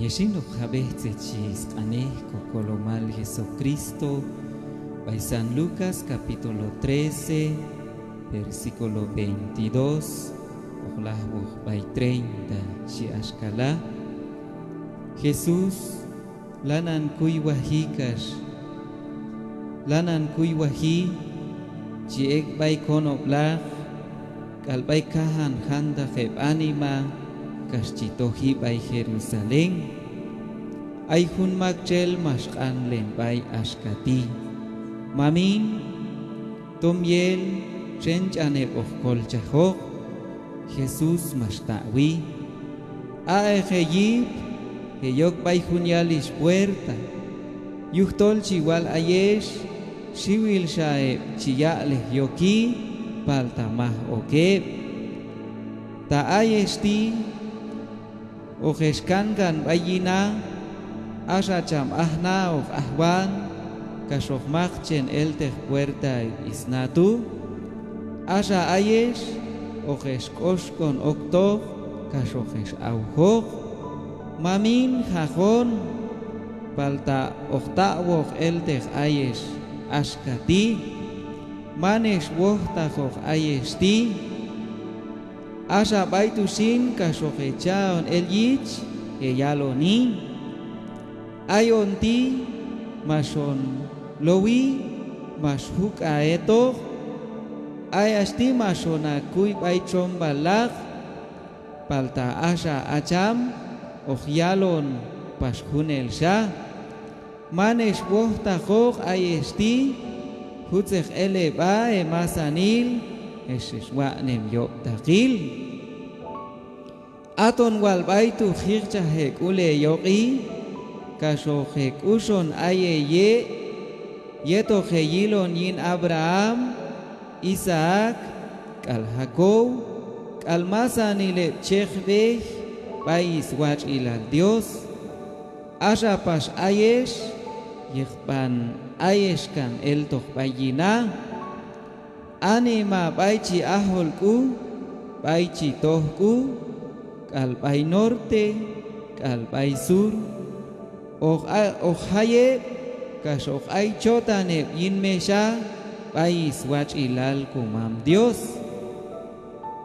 Yeshino Jabezze Chis Anejo Colomal Jesucristo, by San Lucas capítulo 13, versículo 22, Ohlahuch by 30, Shiashkala. Jesús, lanan kuywahikash, lanan kuywahi, chiek by konoblach, kalbay kahan handa heb anima, Kashchitohi by Jerusalén, ay hun magchel mashkan len by ashkati. Mamin, tomyel, chench anep ochkol chahok, Jesús mashtawi. Aejeyip, heyok by hunyalish puerta, yuhtol chiwal ayesh, shiwil shaeb chiyaleh yoki, paltamah okeb. Taayeshti, Ojeshkangan bayina ashacham ahna of ahwan kashofmachchen eltech puerta isnatu asha ayesh ojeshkoshkon oktoch kashojesh aujoch mamin jajon palta ochtawoch eltech ayesh ashkati manesh wohtajoch ayeshti Asha baitusin kashojechaon el yich eyaloni ayonti mason lowi mashuk aeto ayasti masona kuy baichon balak palta asha acham ohyalon pashkunel sha manesh wohtajok ayesti hutzech eleba emasanil Eshiswanem yok takil Aton wal baitu khircha hek ule yoki Kasho hek uson aye Yeto kheyilon yin Abraham Isaac Kal Jacob Kal masanile chechbeh Bais wach ilal Dios Asha pas ayesh Yekban ayesh kan el toch bayina Anima baichi aholku, baichi tohku, kalbai norte, kalbai sur, ohaye, kasok ay chotane yinmesha, bais wach ilal kumam Dios.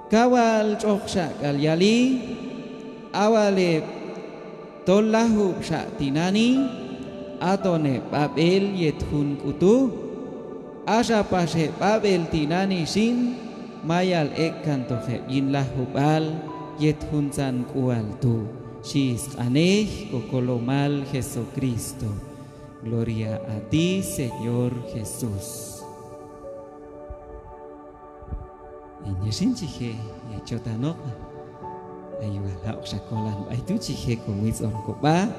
Kawal choksha kalyali, awale tollahu tinani, atone babel yethun kutu. Asha pashe babel tinani sin mayal ekkantoje yin lahubal yet hunzan kualtu shis anej kokolomal Jesucristo. Gloria a ti, Señor Jesús. Inyesin chije yechotanok ayuala okshakolan aitu chije kuwis on koba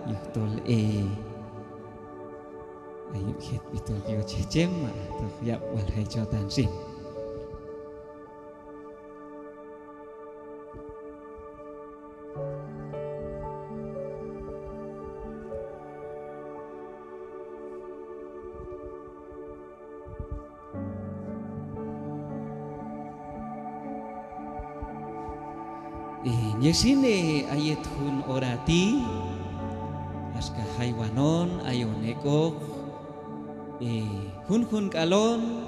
yuhtol Ayuk het bitol yo cecem toh yap wal hai chotan sin. Nyesine ayat hun orati aska haywanon ayoneko hun kalon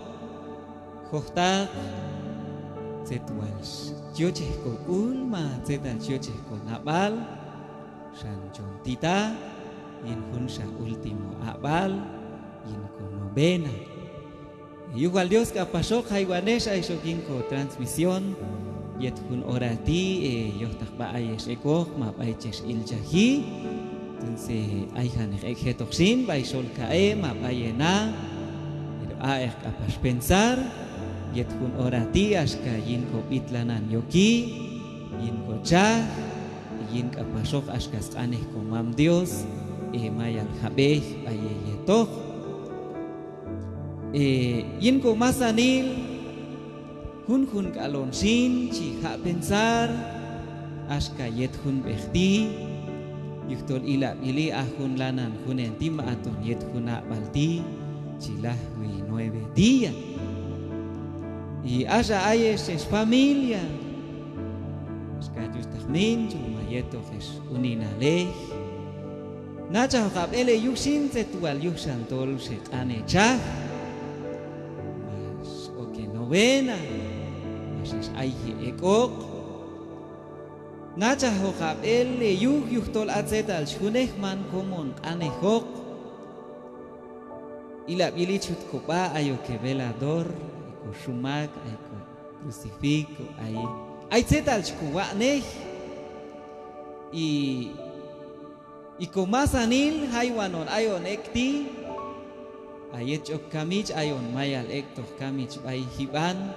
hohtak zetwals joche ko ulma zeta joche ko nabal san chontita in hun sa ultimo abal in ko novena igual Dios ka pasok haywanes ay shokin ko transmisión yet hun orati yohtak ba ayes eko mapaiches iljahi Entonces, hay gente que toxin, va y sol cae, ma va llena, pero hay que pensar, y es un oratías que yin ko pitlanan yoki, yin ko cha, yin ka pasok askas aneh ko mam Dios, mayal habeh, baye yetok, yin ko masanil, hun kalon sin, chi ha pensar, aska yet hun behti. Yuktol ila ili ahun lanan hunen tima aton yet huna balti chilah wi 9 días y haya ayes es familia Justahmin chumayeto jes uninalej. Nacha hokab ele yushin zetual yushan tol shekane chah. Mas oke novena. Mas es aihi ekok. Nacha hokab ele yuh tol atzetal shuneh man komon ane hok. Ila bili chut kopa ayo que velador, eko shumak, eko crucifijo, ay zetal chkuwa nej. Y komasanil haywanon ayon ekti ayet ok kamich ayon mayal ektoh kamich bay hiban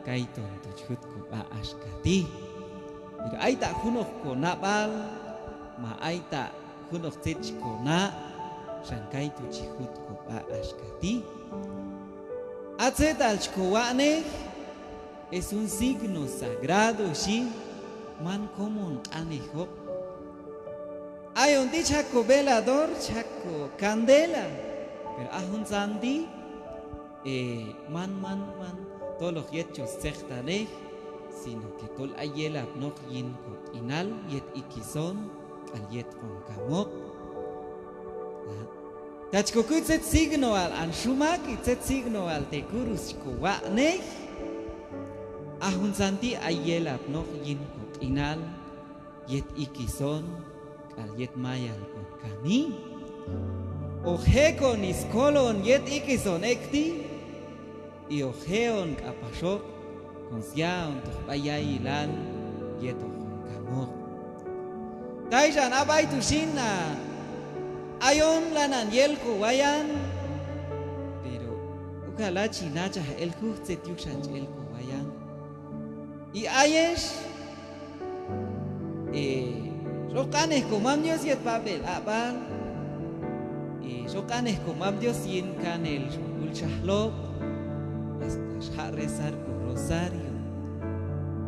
kaiton tuchut ko ba askati pero aita hunok ko nabal ma aita hunok tich ko na sangkai tuchut ko ba askati atzetal chkowane es un signo sagrado shi man común anejok. Ayon di chaco velador, chaco candela, pero ahun zandi, man, todos los hechos sectanej, sino que tol ayela no yin ko inal, yet ikison, al yet con camok. Tachko kutzet signo al anshumak, itzet signo al tekurus ko wanej, ahun zandi ayela no yin ko inal, yet ikison, al yet mayal con kami ojekon iskolon yet ikison ekti y ojeon kapashok con siaon toh bayailan yet ojon kamok taishan abay tushina ayon lanan yelko wayan pero ukalachi nacha el kuchtet yukshan elko wayan y ayesh Sokanes komam Dios yet papel abal sokanes komam Dios yin kanel ulchahlop hasta shah rezar con rosario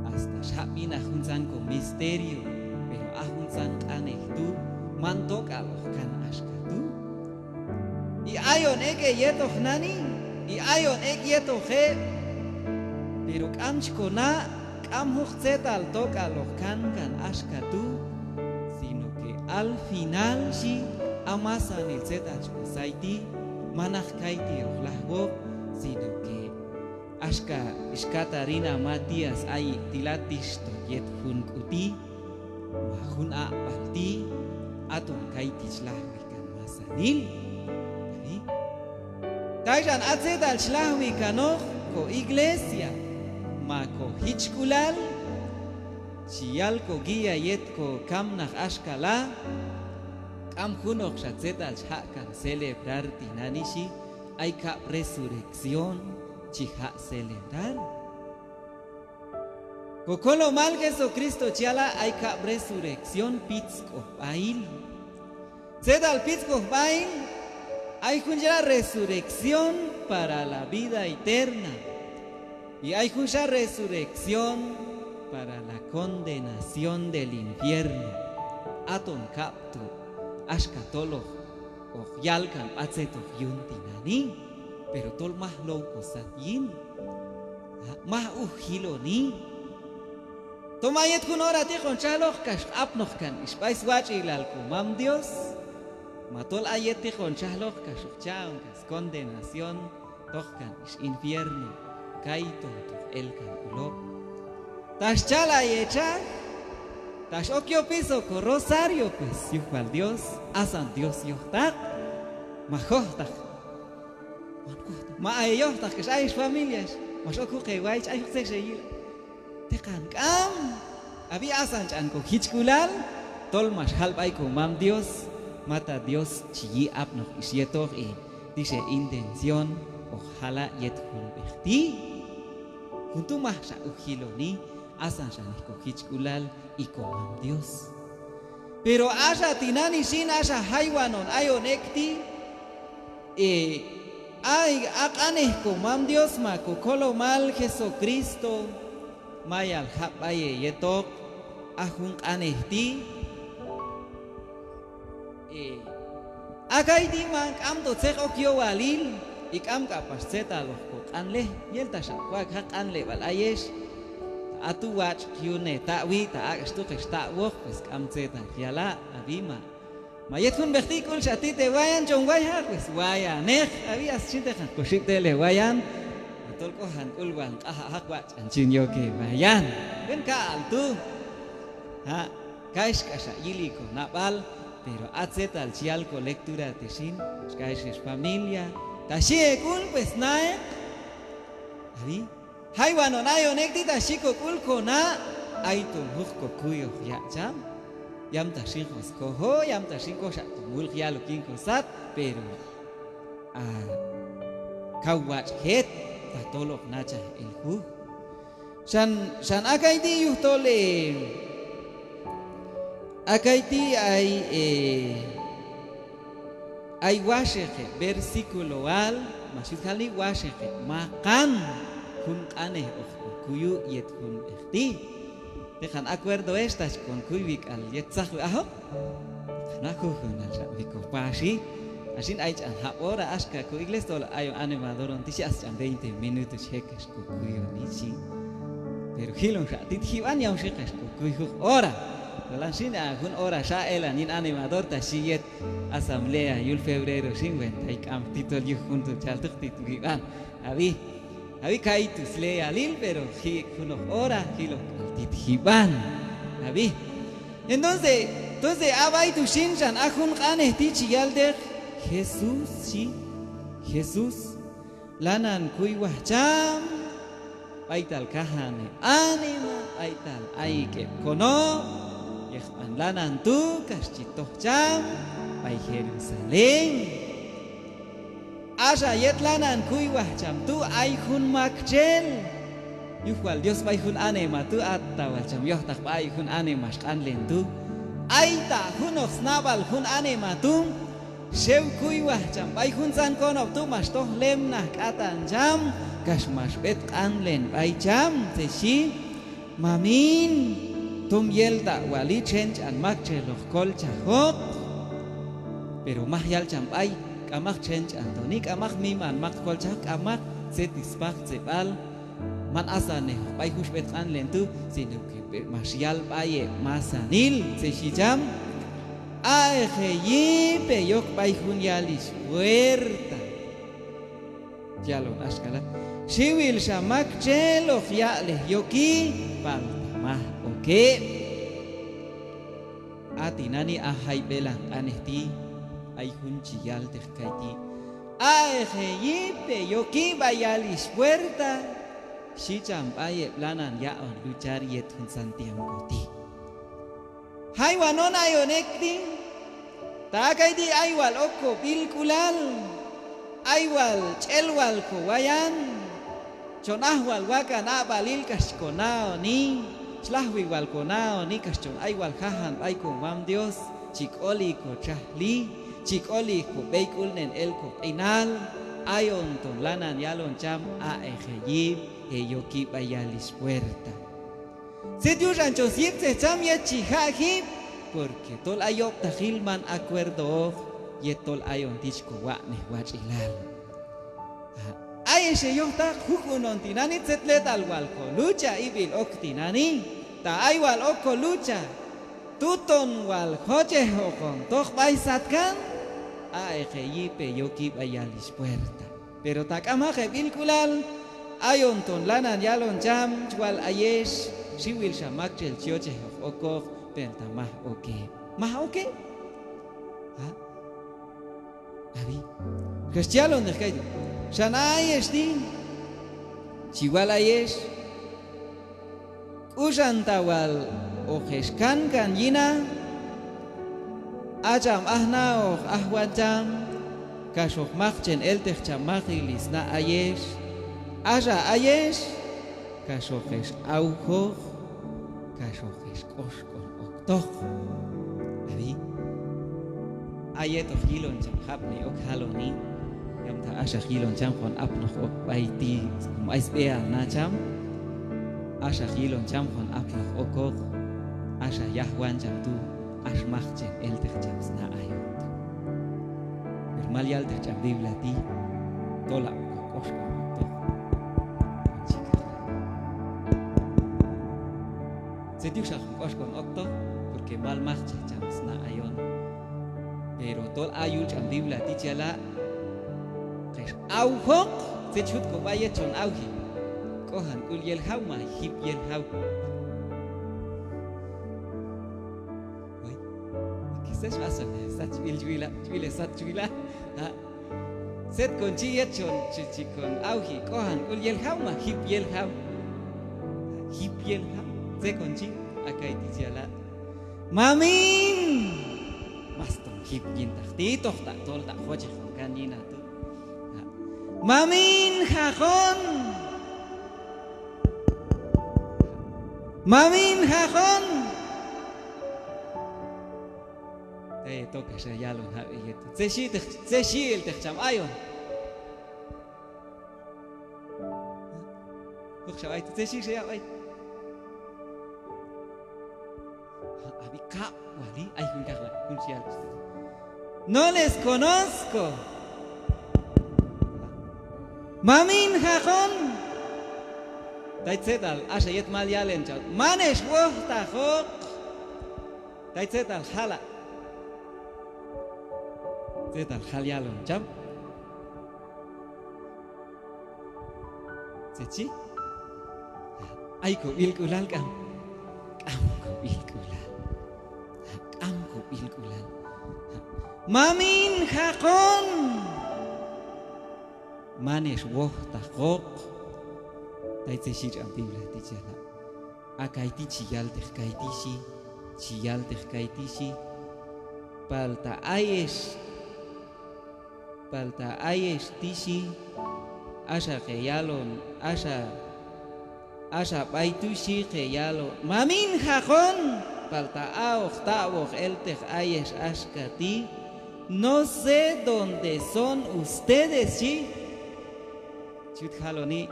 hasta shah mina junzan con misterio pero ahunzan kaneh tu mantok aloh kan ashkatu y ayon eke yetoh nani y ayon ek yetoh he pero kamchkona kam huchzetal tok aloh kan ashkatu al final si amasan el zetach saiti manach kaiti ohlahgo sino que ashka iskatarina Matías ay tilatisto yet hun kuti mahun a palti aton kaiti shlahwi kan masanil taijan atzetal shlahwi kanoch ko iglesia ma ko hichkulal Sial ko guía yet ko kam nach ashkala kam hunok shatzetal kan celebrar tinanishi ay ka resurrección chiha celebrar ko kolo mal Jesucristo chiala ay ka resurrección pitzko bail zetal pitzko bail ay kunja resurrección para la vida eterna y hay kunja resurrección para la condenación del infierno aton kapto ashkatolo o yalkan atzeto yuntinani pero tol mah loco satin mah uhiloni tomayet kun orati kon chaloch kash apnoch kan isbais wach ilal kumam Dios matol ayeti kon chaloch kash chaun kas condenación tochkan is infierno kaiton toch elkan ulok Tash chala yecha, tash okio piso con rosario pues yuhal Dios, asan Dios yohtak, majohtak, ma ayohtak que hay familias, mas oku que waich ay se sheyil, tekan kam, abi asan chan ko hichkulal, tol mas halp ay ko mam Dios, mata Dios chiyi apno isyetor y dice intención, ojalá yet hulbehti, junto mah sa uhiloni. Asan shanih ko hichkulal y komam Dios. Pero asa tinani sin asa haywanon ayon ekti ay akaneh komam Dios ma ko kolo mal Jesucristo mayal habaye yetok ahun anehti akay di man kam to tsek okyo walil ikam kapas zeta loh ko kanleh yelta shak wag hak anle wal ayesh atu wach yune tawi ta astu kesta wok pues kamceta yala abima mayet kun bertikul shati te wayan chong waya pues waya nek abi asinte kan koshik tele wayan tol ko han ulwan hak wach anchin yoke wayan ben ka altu ha kaish kasha iliko napal pero atzeta al chialco lectura tesin kaish es familia tashi kul pues nae abi Haiwano nayo nektita shiko kulko na aitul hukko kuyo ya cham yam tashikos koho yam tashiko sha mul ya lo kinko sat pero kawach het tatolok nacha el hu san akaiti yuhtole akaiti ay washeje versículo al masih kali washeje makan kun aneh kuyu yet kun ehti dejan acuerdo estas con kuyik al yet sahu aho naku kun al sabiko pasi asin aich an hapora aska ku igles tol ayo animador ontisi as 20 minutos hekes ku kuyo nichi pero hilon ratit hiwan yang hekes ku kuyu ora langsing kun ora sa elanin animador ta siyet asamblea yul febrero 50 ikam titol yu junto chaltuk tituan Abi kaitus le alil pero kuno ora kilo tithiban abi entonces abai tu shinshan akun qane tichi yalder Jesús lanan kuy wahcham aital kahane anima aital aike kono yehman lanan tu kashchitoh cham pai Jerusalén Asa yetlanan kuy wahcham tu ay hun makchel yuhwal Dios bay hun anema tu atta wacham yoh tak bay hun anema shkan lentu ay ta hunos nabal hun anema tu sew kuy wahcham bay hun san konop tu mas toh lem nah katan jam kas mas bet kan len bay jam teshi mamin tum yelta wali change an makchel kol chahot pero mahyal jam bay kamak change Antoni kamak miman mak kolchak kamak setispak sebal man asane pai hushbet kan lentu sinu ke masyal paye masanil seshijam aeji peyok pai hunyalis puerta jalon askala siwil shamak chelo yale yoki paltamah oke atinani ahai belang anehti ay hunchiyal terkaiti aejipe yoki bayalis puerta si champaye planan ya on luchar yet hun Santiago ti hay wanon ayonekti takaiti aywal okko pilkulal aywal chelwal ko wayan chonahwal wakan abalil kaskonao ni slahwi wal konao ni kaschon aywal hahan ay ko mam Dios chikoli ko chahli Chikoli ko beikul nen el ko inal ayon ton lanan yalon cham aejeyib yoki bayalis puerta se dio rancho siete cham ye chihajib porque tol ayok tajilman acuerdo ye tol ayon tichko wa ne wachilal ay ese yo ta hukunon tinani setlet alwal ko lucha ibil oktinani ta aywal okko lucha tuton wal hoche hokon tok baisatkan aejipe yoki bayalis puerta pero takama bilkulal ayon ton lanan yalon jam chwal ayesh siwil shamak chel chioche okok pentamah oke mah oke ha abi kristialon nekay sanayesh din chiwal ayesh usantawal ojeskan kan yina Ajam ahnaoh ahwajam kashok makchen eltech chamachilis na ayesh aja ayesh kashokesh auhoh kashokesh koshkon oktoh abi ayetoh hilon cham hapni ok haloni yam ta asha hilon cham kon apnoh ok baiti mais bea na cham asha hilon cham kon apnoh okok asha yahwan cham tu asmachchen eltech chams na ayot mal yal tech cham biblia ti tola koshko to se dio con octo porque mal marcha chamos na ayon pero tol ayun cham biblia tichala kes auhok se chut ko baye chon auhi kohan ul yel haw ma hip yel haw oi quizás pasa sat juila sat juila ha set con chi yet chon chi con auhi kohan ul yel haw ma hip yel haw se con chi akai tichala mamin maston hip yin tahti toh tak tol tak khoje kan ni na tu mamin khakon to ka sha yalo ha yet se shi el cham ayon khawai se shi ya ai Abika wali ay kuncial. No les conozco. Mamin hakon. Taitzetal ashayet mal yalen chat. Manesh wohta hok. Taitzetal hala. Zetal hal yalon cham. Sechi. Ay ko ilkulal kam. Ko ilkulal. Amko ilkulan mamin hakon manesh woh tahok taitse shir am biblia tichala akaiti chiyal tehkaitishi palta ayesh tishi asha khayalon asha baitushi khayalon mamin hakon falta ta'och el tej ayesh ashkati no sé dónde son ustedes sí chut haloni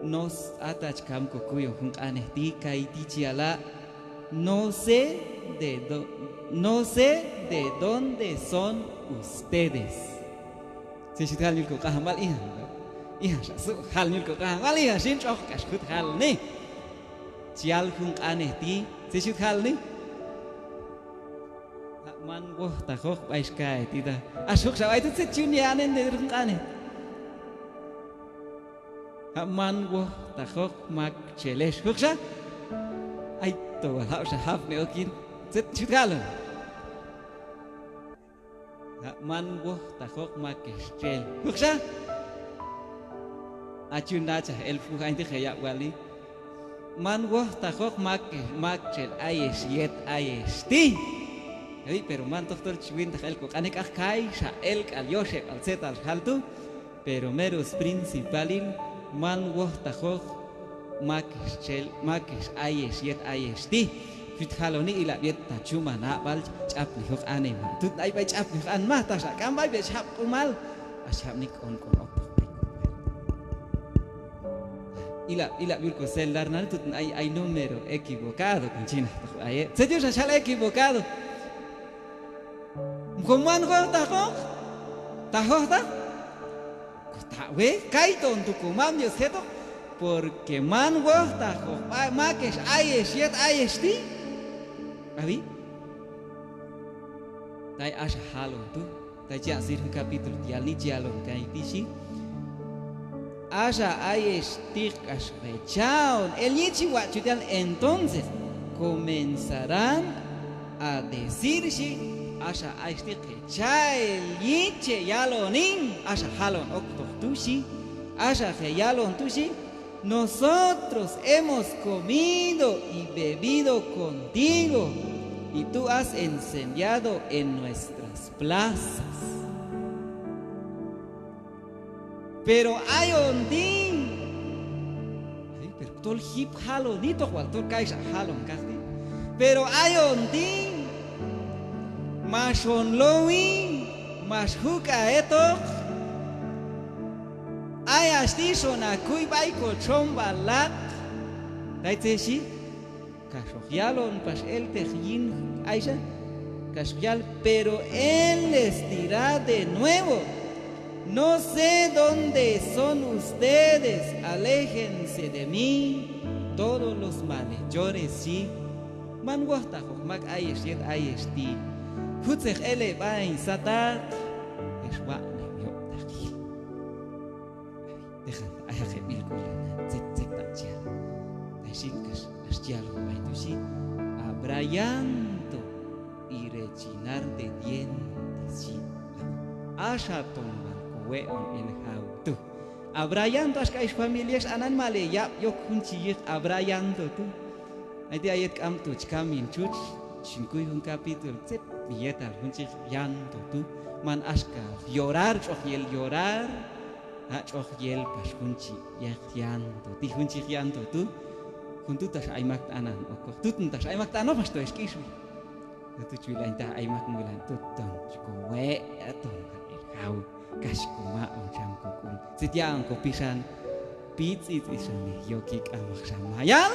nos atach kam kokuyo jun anesti kaiti chiala no sé de dónde son ustedes si chut halni ko kahamal iha su halni ko kahamal iha shin chok kas chut halni chial jun anesti si chut halni man woh takhok baiskai tita asuk sawai tu chunianen de rungane man woh takhok mak chelesh huksa ai to hau sa haf ne okin chut halon man woh takhok mak chel huksa achunda cha el fu hainte khaya wali man woh takhok mak chel ayesh yet ayeshti pero man doctor chwin el ko kanek akai sha el al yoshe al set al haltu pero meros principalil man woh takhok mak ayesh yet ayeshti fit haloni ila yet tachuma na bal chap ni hok ane tut ai bai chap ni an ma ta sa kam bai be chap kumal ashap nik on kon ok ila bil ko celular na tut ai número equivocado con china ai se dio sa equivocado Kuman ko taho ta we kaiton tu kumam yo seto porque man wo taho makesh ayesh yet ayeshti abi tai asha halon tu tai ja sir capítulo dial ni dialon kai tishi asha ayesh tikas rechaon el nichi wachutan entonces comenzarán a decirse asha aishtiqe chael yiche yalonin asha halon oktotushi asha yalon tushi nosotros hemos comido y bebido contigo y tú has enseñado en nuestras plazas pero hay ondin pero tol hip halonito cual tol kaisa halon kasti pero hay ondin Mashon lowi, mashuka etok, ayasti sona kui baiko chomba lak, daiteshi, kashoyalon pas el tejin aisha, kashoyal, pero él les dirá de nuevo, no sé dónde son ustedes, aléjense de mí, todos los malhechores sí, man wahta mak ayesh yet ayesh ti hutzech ele bain satat eshwa nem yop takil dejan ayaje bilkul zet tachia tashinkas ashtialo baitushi abrayanto y rechinar de dientes si ashaton balkowe on el hautu abrayanto ashkaish familias anan male yap yok hunchi abrayanto tu Aiti ayat kam tu kamin chuch chinkui hun capítulo zep billetal hunchi yanto tu man aska llorar llorar ha choch yel pas hunchi yanto ti hunchi yanto tu huntu tas aimak anan oko tutun tas aimak tano pas to eskiswi tu chuila inta aimak mulan tuton chkowe aton kau kaskuma on cham kokun sitiang kopisan pitsi isane yokik amak samayal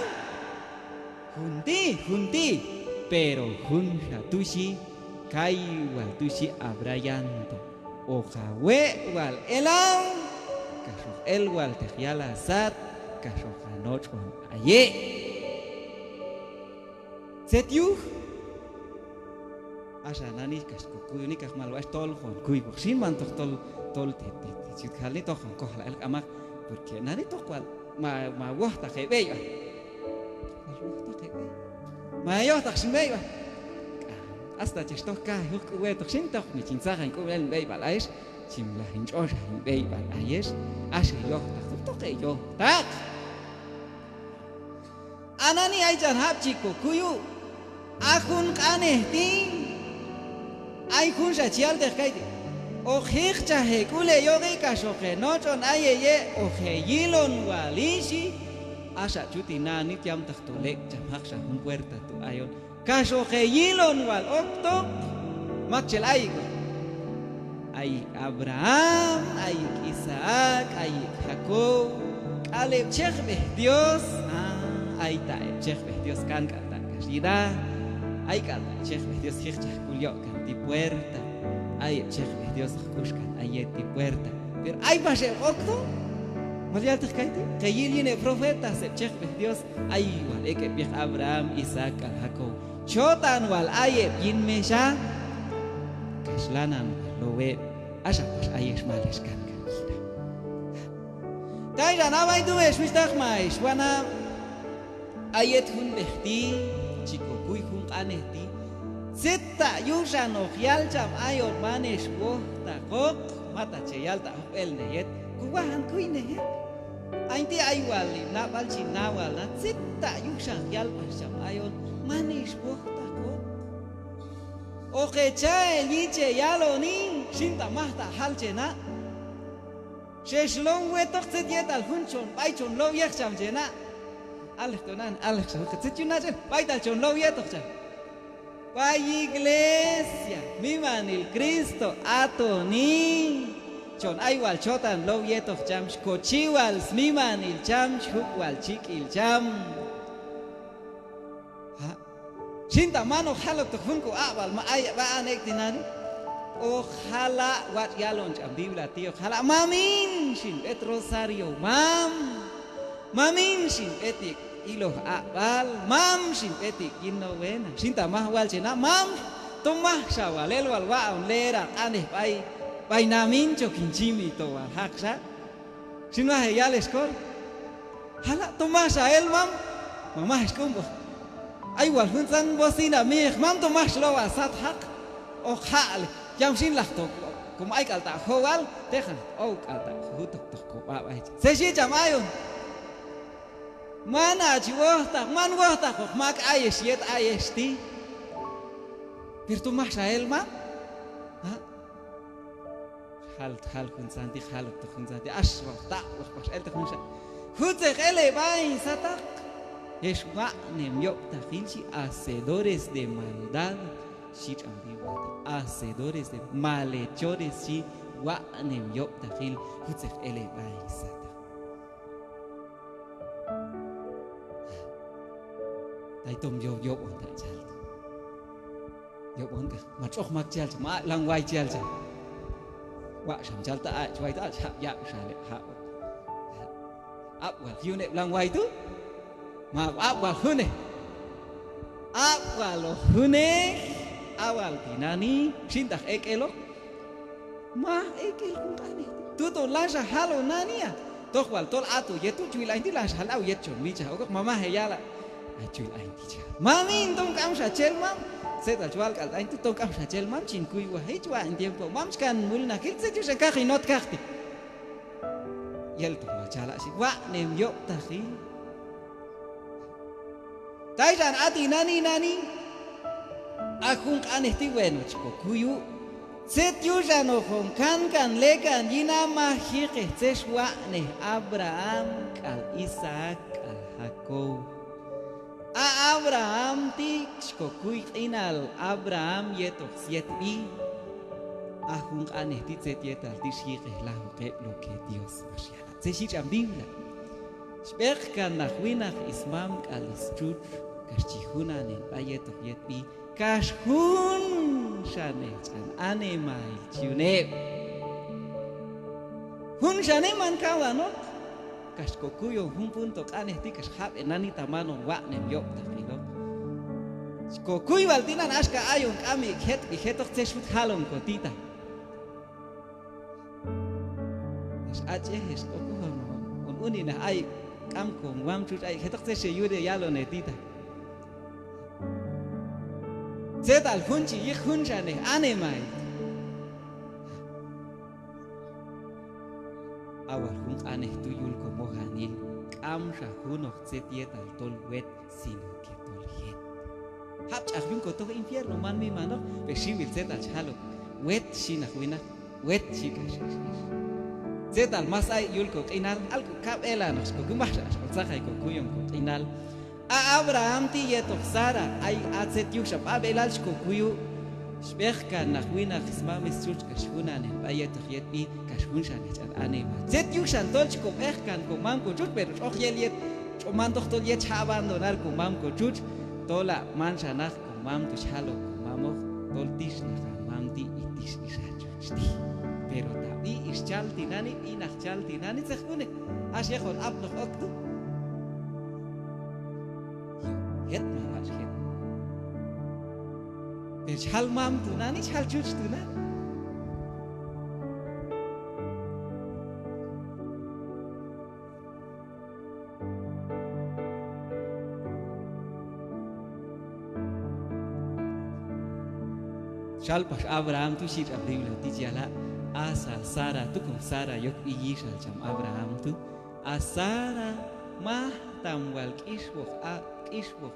Junti, pero junta tushi, kai wal tushi abrayanto, ojawe wal elam, kasho el wal tejiala sat, kasho hanoch wal aye. Setiu, asa nani kasko kuy ni kak malwas tol hon kuy boksin man tol te chit khali to hon kohla el amak, porque nani to wal ma wah ta khebe Mayo taksin beiba. Hasta chesto ka huk we taksin tok mi chinsaga in kubel beiba lais chimla hinchosha in beiba lais ashe yo tak to yo tak. Anani aijan hap chico kuyu akun kanehti ai kun sa chial de kaiti o khircha he kule yogi ka shoke nochon ayeye o kheyilon walishi asa chuti na ni tiam tak to lek jam hak sa hun puerta tu ayon kaso kheyilon wal okto makchel ay Abraham ay Isaac ay Jacob Caleb chekbe Dios ay ta chekbe Dios kan kata kasida ay kata chekbe Dios khich kulyo kan ti puerta ay chekbe Dios kushkan ay ti puerta pero ay pase okto Maria te kaite kayilin profeta se chekbe Dios ay wal eke bi Abraham Isaac Jacob chotan wal ay yin mesha kaslanan lowe asa pas ay esmales kan kita Kaya na may duwes mistag mais wana ayet hun behti chico kuy hun kanehti sita yusan o yal cham ayon manes wo ta kok mata cheyal ta el neyet kuwahan kuy neyet Ainti aywal na balchin nawal na sita yusan yal pas cham ayon manes wo ta kok Oke chae liche yaloni shinta mahta halchena Sheslong wetok setiet al hunchon baichon lo yek cham jena Alex tonan Alex setjuna jen baital chon lo yetok cham Pa iglesia mi manil Cristo atoni chon aywal chotan lo yetok cham kochiwal mi manil cham chukwal chikil cham Shinta mano halok to hunko awal ma ay ba anek dinani Ojalá wat yalon jam Biblia tío ojalá mamin shin et rosario mamin shin etik ilo abal mam shin etik innovena shin tamah wal chena mam tomah shawalel wal waon lera aneh pai namin chokinchimi to wal haksa shin wa yal skor hala tomah sael mamah skumbo ay wal hunsan bosina mi mam tomah shlo asat hak ojalá Jam sin lah to kum ai kalta khowal tekhan au kalta hutok tok ko ba ai se si jam ayon mana jiwo tak man wo tak mak ayes yet ayesti pirtu mah sael ma hal kun santi hal to kun santi aswa tak pas el to kun sa hutek ele bai satak eswa nem yok takhilchi hacedores de maldad si hacedores de malhechores si wa nem yop takhil hutzef ele baisata tai tom yop on ta chal yop on ka ma chok mak chal ma lang wai chal cha wa sam chal ta chwai ta chap ya sale ha ap wa hiu ne lang wai tu ma ap wa hu ne ap awalo hune awal tinani shintak ekelo ma ekel kung kani tuto lasha halo nania tokwal tol atu yetu chui lain ti lash halau yet chon wicha okok mama heyala chui lain ti cha mami tong kam sha chel mam seta chual kal lain tu tong kam sha chel mam chin kui wa he chwa en tiempo mam skan mulna kil se chu ka khinot kakti yel to ma chala si wa nem yo ta khi tai jan ati nani akung kanehti bueno chko kuyu set yujano con kan lekan yina mahike tseshwa ne Abraham kal Isaac kal Jacob Abraham ti chko kuy inal Abraham yeto sietbi akung kanehti set yetal ti shike la lo que Dios mashiala tseshi am biblia spek kan nachwinach ismam kal istruch kashchihuna ne bayeto yetbi Kashun shanet an animal tune hun shane man kawano kashkokuyo hun punto kanehti kashhat enani tamano wa nem yok takilo kokuy waltinan ashka ayon kami khetok teshut halon kotita es ache es okuhono on unina ay kam kong wam chut ay khetok teshe yude yalo netita Zetal hunchi ich hunchane anemai awal hun aneh tuyul ko mohanil kam sha hunokzetietal tol wet sin ke tol het hab ach yun ko to infierno man mi mano be shivil zetal chalo wet shina huina wet chika zetal masai yul ko inal al ko kap elanos ko gumasha ko zakhay ko kuyon ko inal Abraham ti yetok Sara ay atzet yushap abelal shko kuyu shbechka nachwina chismam istruch kashhunan bayetok yetbi kashhun shanet al anema zet yushan tol shko bechkan ko mam ko chut pero och yeliet choman doch tol yet abandonar ko mam ko chut tola man shanach ko mam tu shalo ko mamoch tol tish nach mam ti itish ishachti pero tabi ischalti nani inachchalti nani zechune as yechol ab noch oktu het malas het per chal mam tu nani chal chuch tu na chal pas Abraham tu shir abdibla ti jala asa Sara tu kum Sara yok iyishal cham Abraham tu asara mah tamwal kishwok kishwok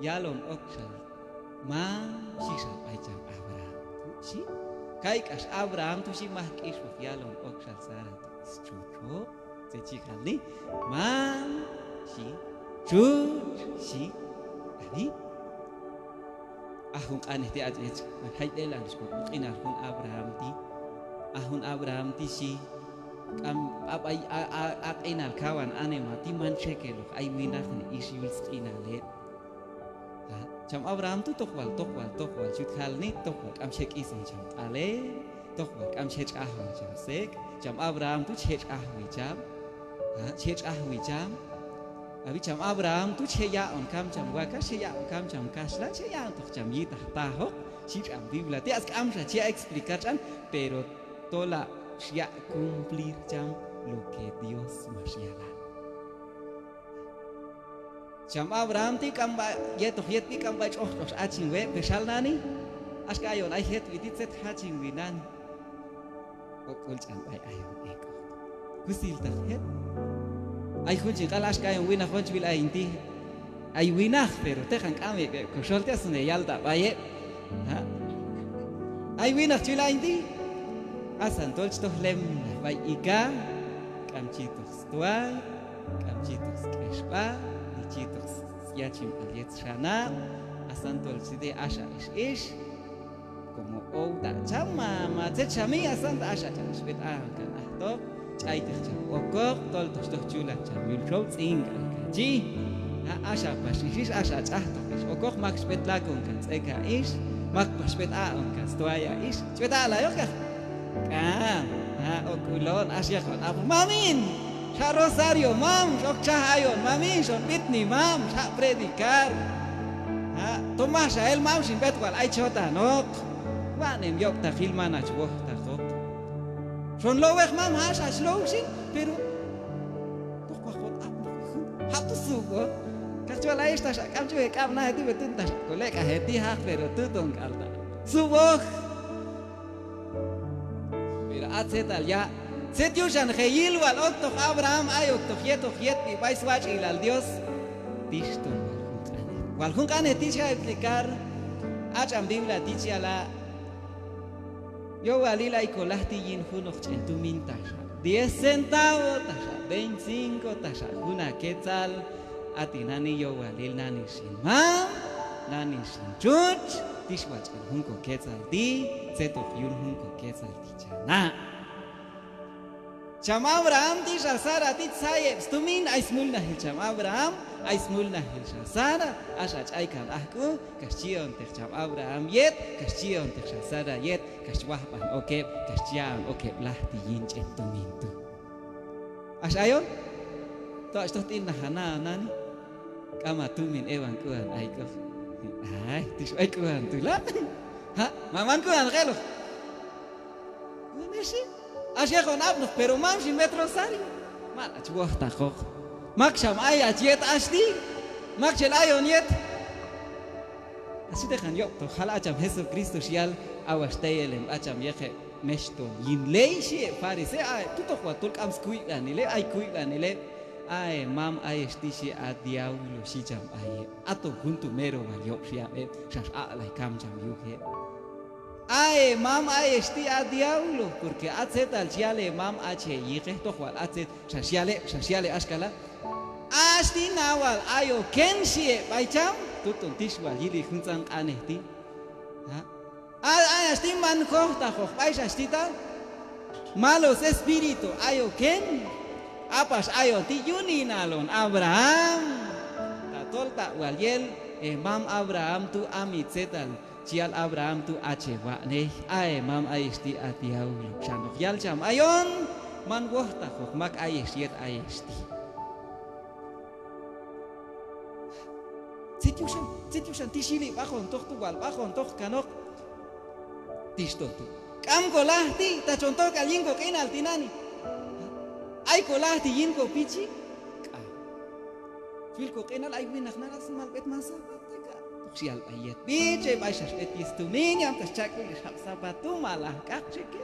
yalon okshal ma shisha paicham Abraham si kai kas Abraham tu si mah kishwok yalon okshal Sara tu chucho se chikali ma si chuch si ani ahun aneh ti ajej hay delan sko inar hun Abraham ti si kam ab ay inal kawan ane mati man shekelo ay winach ni isyul inale cham Abraham tu tokwal chut khalni tokwal kam shek isen cham ale tokwal kam shek ahwa cham sek cham Abraham tu shek ahwi cham abi cham Abraham tu cheya on kam cham wa ka cheya on kam cham kasla cheya tok cham yita ta ho si cham biblia ti as kam sa cheya explicar chan pero tola ya cumplir jam lo que Dios mashiala jam Abraham ti kamba yeto yet ti kamba och achin we beshal nani as kayon ay het witit set hachin winan okul chan ay ayon eko kusil ta het ay khunji kalas kayon wina khunji wil ay inti ay winach pero te kan kame ko sholte asune yalta baye ha ay winach chila inti asan tolch toh lem bay ika kamchitos tuay kamchitos keshpa nichitos yachim aliet shana asan tolch de asha ish como outa chama matet chami asan asha chashbet kan ahto chay tich okok tol toh chula chamul road sing ji asha pashish asha chahto okok max betlakon kan tseka ish mak pasbet on kan tuaya ish chbeta la yokah okulon asya kon abu mamin sa rosario mam sok chahayon mamin son pitni mam sa predikar Tomas el mam sin bet wal ay chota no wanem yok ta khilmana chwo ta khok son lo weg mam has as lo sin pero toch wa khot ap hap tu su go kachuala esta kam chu kam na tu betun ta koleka heti hak pero tu ton kalta su go mira atzetal ya set yushan khayil wal okto Abraham ay okto yet y vais wach il al Dios diston wal jun kan eticha explicar acham biblia ticha la yo walila y colahti yin junok en tu mintasha 10 centavos tasha 25 tasha juna quetzal atinani yo walil nani sin mam nani sin chuch tishwach junko quetzal di zeto yun junko quetzal ticha na Cham Abraham ti Sara ti sayeb stumin ay smul na hil Cham Abraham ay smul na hil Sara ashach ay kan ahku kaschion te Cham Abraham yet kaschion te Sara yet kashwahpan okep kaschian okep lah ti yinch tumin tu ashayon to ashtot in na hana nani kama tumin ewan kuan ay ko ay tis ay kuan tu la ha maman kuan kelo Messi Asya kon abnof pero mam sin metro sari. Man achwoh takok. Maksham ay ajet asdi. Makshel ayon yet. Así dejan yo to hala acham Jesucristo shial awastayelem acham yeje mesto yin lei shi farise ay tuto kwatul kam skui ganile ay kui ganile ay mam ay esti shi a diablo shi jam ay ato junto mero valyo shi a shas a lai kam jam yuke. Ay mam ay esti a diablo porque atzet al chiale mam ache yige to kwal atzet shasiale askala asti nawal ayo kenshi baicham tutun tishwa yili hunsan anesti ha ay asti man ko ta ko baisha stita malos espíritu ayo ken apas ayo ti yuninalon Abraham ta tolta walyel mam Abraham tu amitzetal Cial Abraham tu acewa nih ay mam aisti atiau sanok yal jam ayon man goh takok mak ayestiet ayesti Sitiusan tisili bakon tok tuwal bakon tok kanok tisto tu kam kolah ti ta contoh kalin ko kinal tinani ay kolah ti yin ko pichi fil ko kinal ay winak naras mal bet masa Sial ayat bice baisas etis tu minyam tas cakul sabatu malah kak ceke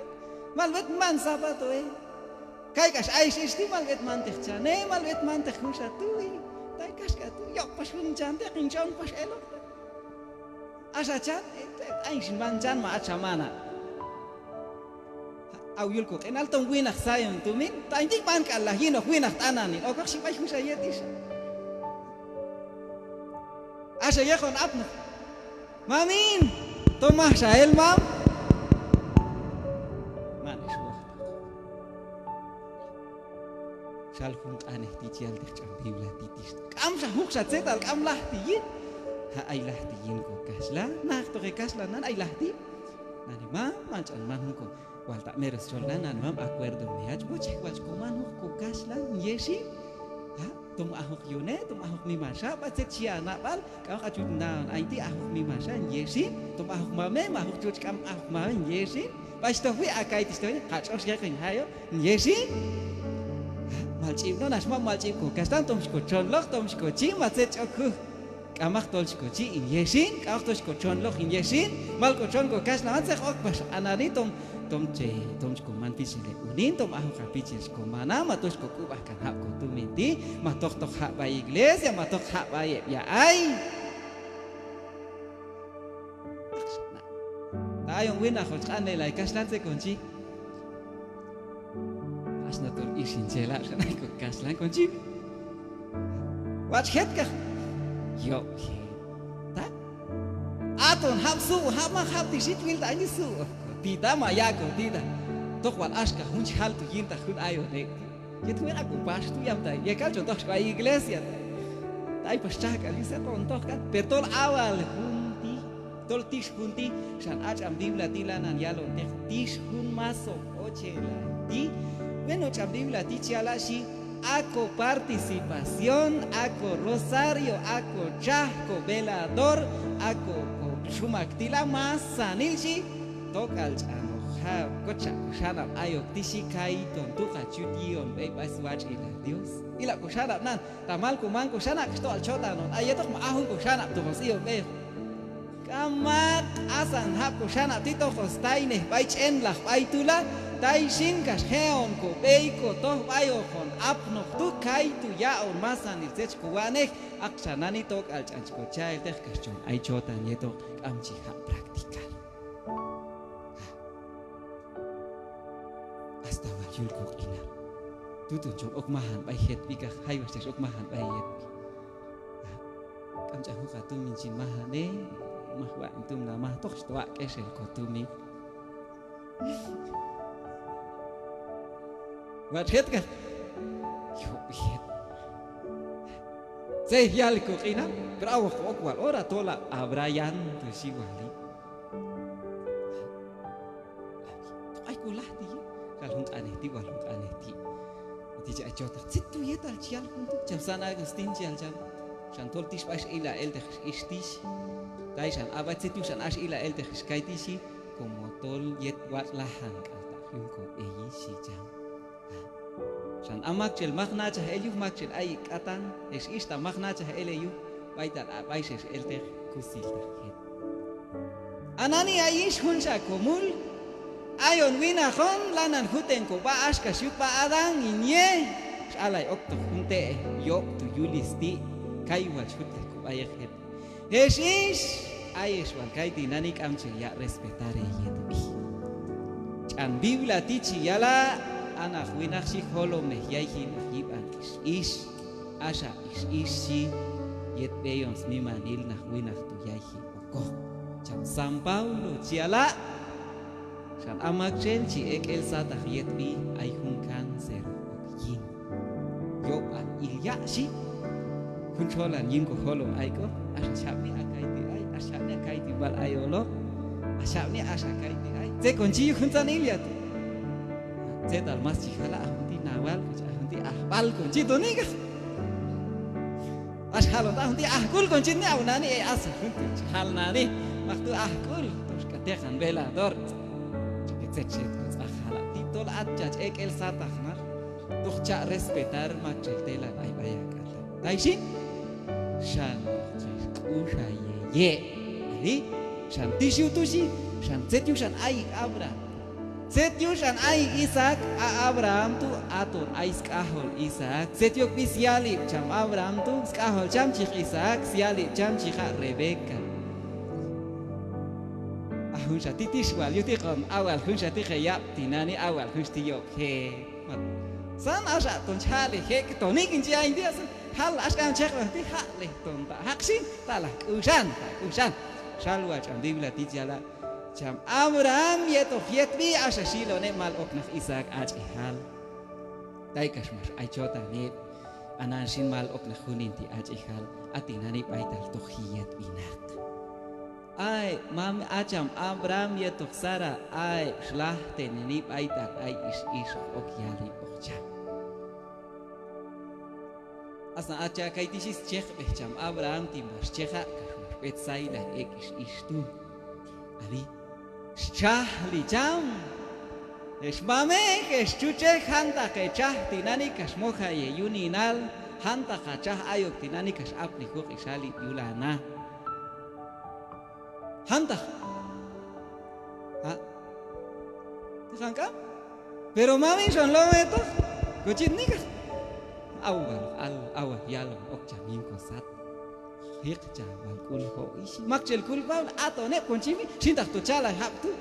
malvet man sabatu kai kas ais isti malvet man teh chane malvet man teh kusatu tai kas katu yok pas kun cante kinjon pas elok asa chan ais man chan ma acha mana au yul ko enal tong winak sayon tu min tai tik man kalah hino winak tanani o kak si bais kusayetis Asa yakon apna Mamin Tomah sahel mam Manis wah Salhung aneh tijal deh jam bibla titis Kam sahuk satsetal kam lah tiyin Ha ay lah tiyin ko kasla Nah to ke kasla nan ay lah ti Nani mam mancan manhung ko Wal tak meres cholan nan mam acuerdo meaj Boceh waj ko manhung ko kasla Yesi Tum ahok yune, tum ahok mimasa, bacet siana bal, kau kacud naon, ainti ahok mimasa, yesi, tum ahok mame, mahok cuc kam ahok mame, yesi, pas tohwi akai tistoy, kacos ya kan hayo, yesi, malcim no nasma malcim ko, kastan tum sko chonlok, tum sko ci, macet coku, kamak tol sko ci, yesi, kau tos sko chonlok, yesi, mal ko chon ko kas naman sek ok pas anani tum sko mantis le unin tom ahu kapicis ko mana matos ko kubah kan hak ko tu minti matok tok hak ba iglesia matok hak ba ya ay tayong win ako kan nilai kaslan se kunci asna tol isin cela sana ko kaslan kunci wat het ka yo ta aton hapsu hama hap ti sit wil ta ni su Tita mayago tita tok wal aska hun hal tu yinta hun ayo ne ye tu aku pas tu yam ta ye kal contoh ka iglesia tai pas chaka lisa contoh kan pertol awal hunti tol tis hunti san acham biblia tilanan yalo tis hun maso ochela ti bueno cham biblia ti chala si ako participación, ako rosario, ako chasco velador, ako shumaktila mas sanilchi, tokal chano ha kocha kushana ayok tishi kai ton tuka chudion be baswach ila Dios. Ila kushana nan tamal kuman kushana ksto al chota non ayetok maahun kushana tu kosio be. Kamak asan hap kushana tito kostaine baich en lah baitula tai shin kas heon ko beiko toh bayo kon apno tu kai tu ya on masan ilsech kuwanek aksanani tok al chanchko chai tek kas chon ai chota nieto amchi ha praktikal. Hasta wajul kok ina. Tutun chon okmahan bai het bika hai was okmahan bai het. Kam chahu katu min chin mahane mahwa intum la mah tok tua kesel kotumi. Wat het kan? Yo het. Sei hial ko ina, bravo ko kwal ora tola abrayan tu si wali. Ai ko lah ti. Kal hung aneh ti wal hung aneh ti. Ti ja chota. Situ yetal chial huntu jam sana Agustin chial jam. Shantol tish bas ila el de istis. Daisan abat situ san as ila el de skaitisi como tol yet wat lahan kalta hunko eyi si jam. San amak chel magna cha elu mak chel ay katan es ista magna cha elu baitar abaises el de kusil tarjet. Anani ayish hunsa komul ayon wina khon lanan huten ko ba aska shut ba adang inye alay okto hunte yok tu yulisti kai wal shut ko ayek het esis ayes wal kai dinanik amche ya respetare yetbi chan biblia tichi yala anak winak si holo meh yaihin hiban is asa is si yet beyons mimanil nak winak tu yaihi oko chan San Paulo ciala san amak chen ci ek el satah yetbi ay hun cancer yin yo an ilya si hun cholan yin ko holo ay ko asa chapni akai ti ay asa ne kai ti bal ayolo asa ni asa kai ti ay te konji hun tan ilya tu te dal mas ci hala ahunti nawal ko ahunti ahbal konji to ni ka as halon ahunti ahkul konji ni aunani ay asa hunti hal nani waktu ahkul terus katekan velador cecet akhala titol atjach ek el satahnar doch cha respetar machel tela ay bayakala taisi shan usha ye ali shan tishu tushi shan setiu shan ay Abraham setiu shan ay Isaac a Abraham tu atur ay skahol Isaac setiu pisiali cham Abraham tu skahol cham chik Isaac siali cham chika Rebeka hun sa titis wal yuti kom awal hun sa ti khayap tinani awal hun sti yok he san asa ton chale he to ni kin ja india hal askan chek ti ha le ton ta haksin tala usan salwa cham biblia ti jala cham Abraham yeto fietbi asa silo ne mal ok nach Isaac aj hal dai kasmar ai chota ne anan sin mal ok nach hunin ti aj hal atinani baital to hiyet binat ay mam acham Abraham yetok Sara ay schlachte nip aitak ay is ok yali okcha asna acha kai tisis chekh becham Abraham timbas chekha bet saila ek is tu ali chahli jam es mame ke chuche hanta ke chah tinani kas moja ye yuninal hanta ka chah ayok tinani kas apli ko isali yulana hanta sangka pero mami son lo meto kucing nika awal yalo ok jamin ko sat hik jawal kul ho isi makcel kul baul ato ne koncimi sintak to chala hap tu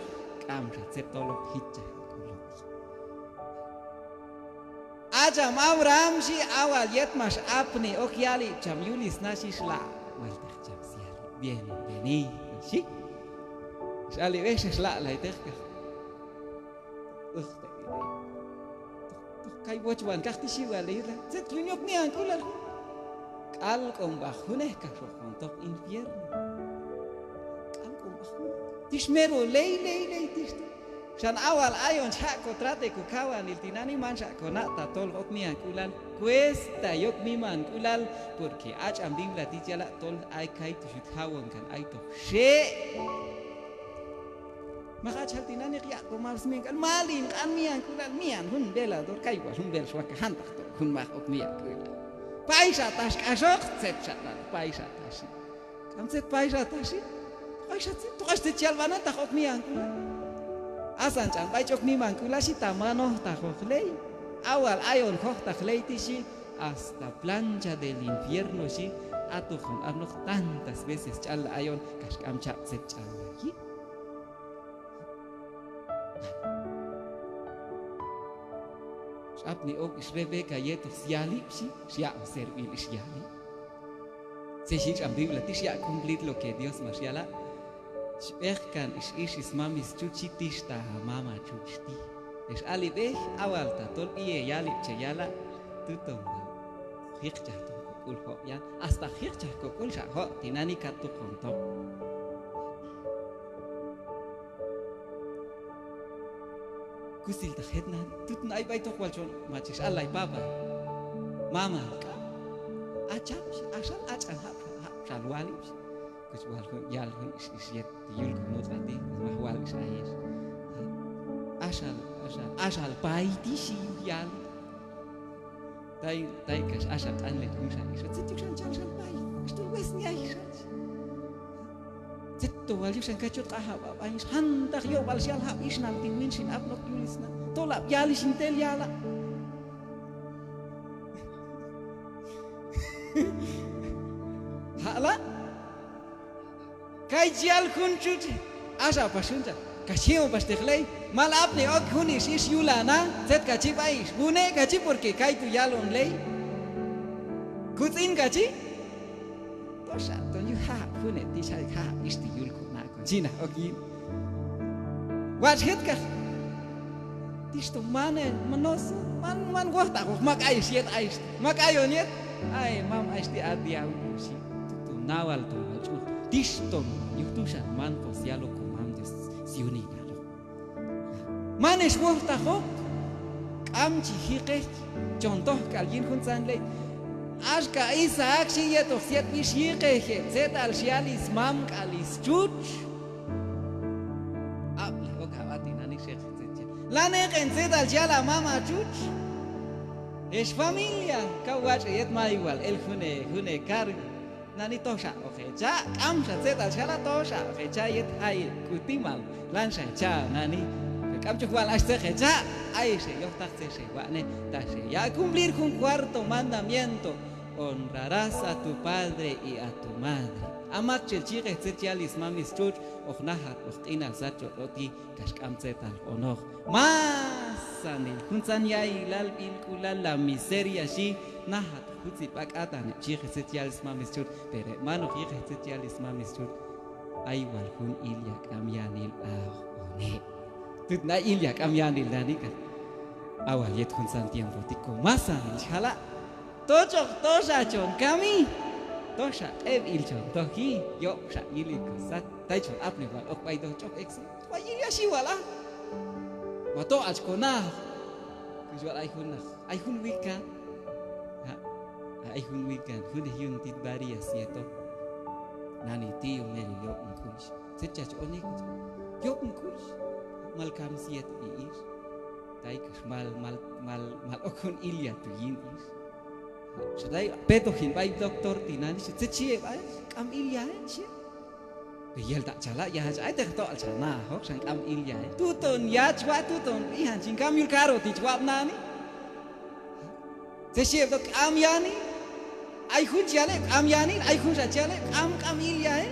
kam set tolok hija aja Abraham si awal yet mas apni ok yali jam yulis nasi sla wal tak jam sial bien beni si sali veces la itek kai bochwan kakti si walira zet lunyok ni angkular kal kong bahune ka tok infierno kal kong bahune tismero lei tis Shan awal ayon chako trate ku kawan il tinani mancha konata tol okmian kulal cuesta yok miman kulal porque ach ambim la tijala tol ay kai tu hawon kan ay to she maka chal tinani ya ko mas min kan malin kan mian kulal mian hun bela dor kai was hun bel swak hantak to hun mak okmian kulal paisa tas kasok set chatlan paisa tas kam set paisa tas paisa to kaste chalvana ta okmian kulal asan chan pai chok mi man kula si tamano ta ley awal ayon khok ta ley tishi hasta plancha del infierno si atu khon arno tantas veces chal ayon kashkam chap set chal yi apni ok isrebe kayeto siali si sia servir siali se shi am biblia tishi cumplir lo que Dios nos yala Sperkan is mamis cuci tista mama cuci. Es alib awal ta tol iye yalib cayala tutung. Hircah tu kul ho ya hasta hircah kul sha ho tinani katu konto. Kusil ta hedna tut nai bai to kwal chon machis alai baba. Mama acap asal acan ha salwalib. Kecuali yal isiet yul kunut tadi mahwal isayes asal pai di si yal tai kas asal anle kunsan isot situ san asal pai stu wes nya isot situ wal yusan kacot kahab apa is hantak yo wal sial hab is nanti win sin upload yulisna tolap yalis intel yala hala kai jial kun cuci asa pasunta kasih pasti kelai mal apne ok huni sis yulana zet kaci pais bune kaci porque kai tu yalon lei kutin kaci tosa to you ha hune ti sai ha isti yul kuna cina oki wat het ka tisto manen manos man gua tak mak ais yet ais mak ayon yet ai mam ais di adia usi tu nawal tu Tiston, yutusan man kos yalo komandos siuni yalo. Manes wahta hok, amchi hike, contoh kalin kunsan le. Aska isa aksi yeto siet bis hike zet al sialis mam kalis chuch. Able hok hawati nani shek zet. Lane ken zet al siala mama chuch. Es familia, kawach yet ma igual el hune cargo. Nani tosha oke cha kamsa zeta chala tosha oke cha yet ai kutimal lansa cha nani kamchu wal hasta cha ai se yo taxe se wane taxe ya cumplir con cuarto mandamiento honrarás a tu padre y a tu madre amat chilchire zetialis mamis chuch ochnahat ochina sacho oti kashkam zetal onor masani kunsan yai lal bilkulal la miseria shi nahat Kutsi pak atan chire setialis mamis chut pere mano chire setialis mamis chut ay wal hun ilya kamyanil one tut na ilya kamyanil nani kan awal yet hun san tiempo tiko masa chala tochok tosha chon kami tosha ev ilchon toki yo sha iliko sat tai chon apne wal ok pai do chok ex wa ilya shi wala wa to achkona kujual ay hun wika ay hun weekend hun hyun tit bari asieto nani tio meri yo unkush setcha onik yo unkush mal kam siet is tai mal okun ilya tu yin is sedai peto hin bai doktor tinani setchi bai kam ilya che yel tak chala ya ai tak to al sana hok sang kam ilya tu ton ya chwa tu ton ihan jing kam yul karo ti chwa nani setchi dok am yani ai hun jale am yani ai hun jale am ilya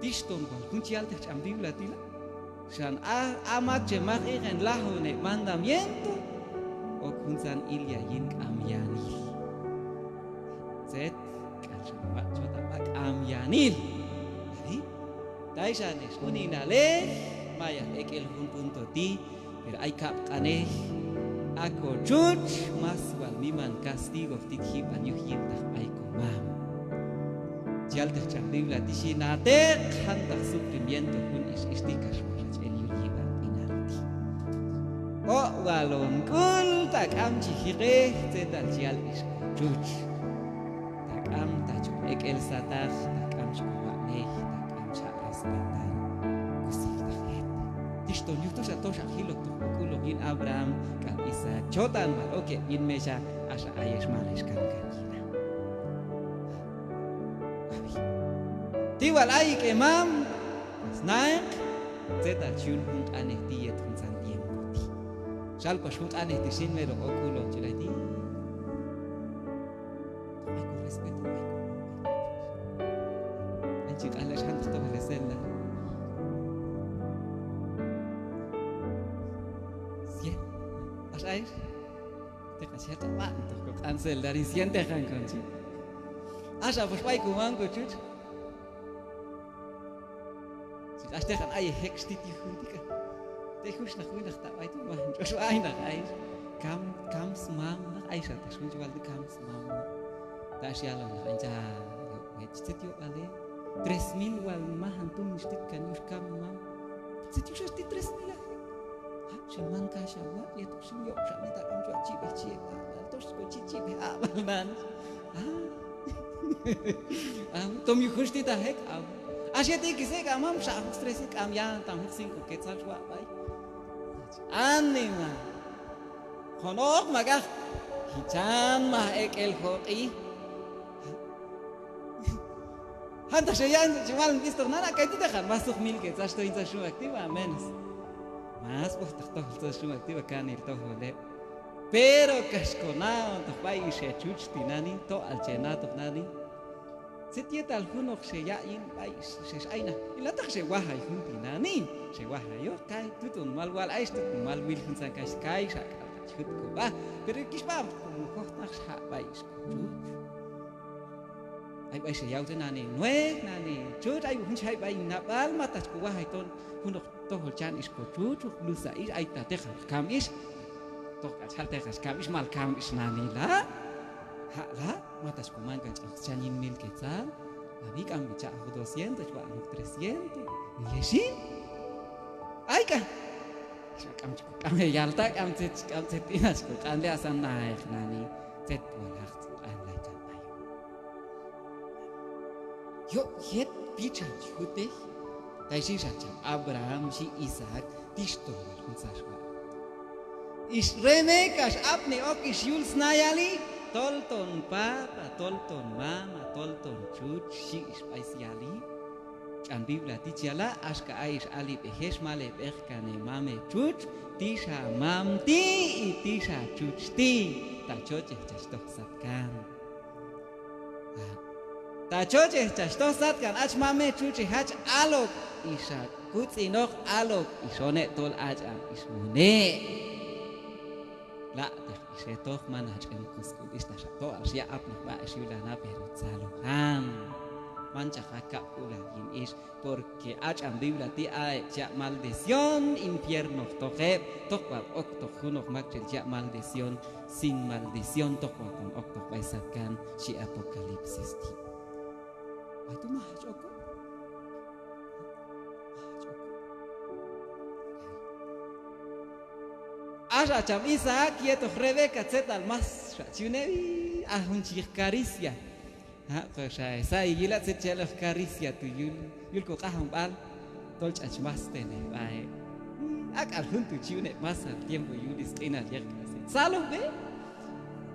tiston kon kun jal te am biblia tila san amat je mag en lahone mandamiento o kun san ilya yin am yani zet kan pak chota pak am yani dai sanes uninale maya ekel hun punto ti per ai kap kane ako judge mas wal miman castigo tikhi panyuhin tak ay kumam jal tak biblia ti sinate han tak sufrimiento kun is istikas el walon kul tak am chihire zeta jial is chuch tak am tajuk ekel satar tak am chukwa neh tak am cha respetar kusil tahet tisto nyutu sa tosha hilo to kulo gin Abraham kan Isaac chotan mal oke gin mesha asa ayesh malish kan kanina tiwal ay ke mam snaik zeta chun hund aneh tiet hund san tiempo ti shal pas hund aneh ti sin mero okulo chilai ti ay ko respeto ay chik alas han to resella sien as ay te kasia ta wan to ko cancel dari sien te kan konchi asa pas pai ko mango chuch Als tegen aan je heks dit je goed ik tegen hoe snel goed dat uit maar zo eindig ijs kam smam nak ijs dat is goed wel de kam smam daar is ja lang en ja het zit je alleen 3000 wel maar han toen is dit kan je kam mam zit je zo dit 3000 je man ka shawa je toch zo je op zo net aan zo chi toch zo chi man tom je goed dit hek Als je tegen zegt, mam, s'avonds stress ik am ja, dan moet ik ook het zo bij. Anima. Gewoon maar ga. Hitan maar ik el hoi. Hanta se ya, chumal visto nada, que te dejan más sus mil que estás todo insa shua activa menos. Más pues todo todo shua activa kan ir todo le. Pero casconao, to pai se chuch tinani, to al chenato nani. Setiap alhunok saya in baik sesaina. Ila tak sewaha hunti nani. Sewaha yo kai tutun mal wal ais tutun mal wil hun sang kai sak chut ko ba. Pero kisbam ko tak sa baik. Ai baik saya tu nani nue nani. Chut ai hun sai baik napal mata ko wa hai ton hunok to hol chan is ko chut lusa is ai ta te kam is. Tok achal te kam is mal kam is nani la. Hala, matas kumangan chanin mil quetzal, habí que me echaba 200, yo 300, ¿yesin? ¡Ay, ca! Kami yalta, kami tinas, kami asan naik nani, set walak, anlai kamay. Yo, yet pichan chuteh, taisi sacham Abraham si Isaac, tisto malkunsashwa. Isreme kas apne ok isyuls nayali. Tolton papa, tolton mama, tolton chuch, si spesiali. An Biblia tijala aska ais ali pehes male pehkane mame chuch, tisha mam ti, tisha chuch ti. Ta choche chastok satkan. Ta choche chastok satkan ach mame chuch hach alok isa kutsi nok alok isone tol ajam ismune. La se toch man hat en kusku ista to asia apna ba siulana pero salohan mancha haka ula in is porque en Biblia ti ay ya maldición infierno toque tokwa ok tokunok makjel ya maldición sin maldición tokwa kon ok tok baisatkan si apokalipsis ti itu mah joko Asha cham Isaac quieto Rebeca zetal mas chunevi ahun chih caricia ha pues esa yila zetchela caricia tu yul ko kaham bal tol chach mas tene bai ak alhun tu chune mas al tiempo yulis ina yak salo be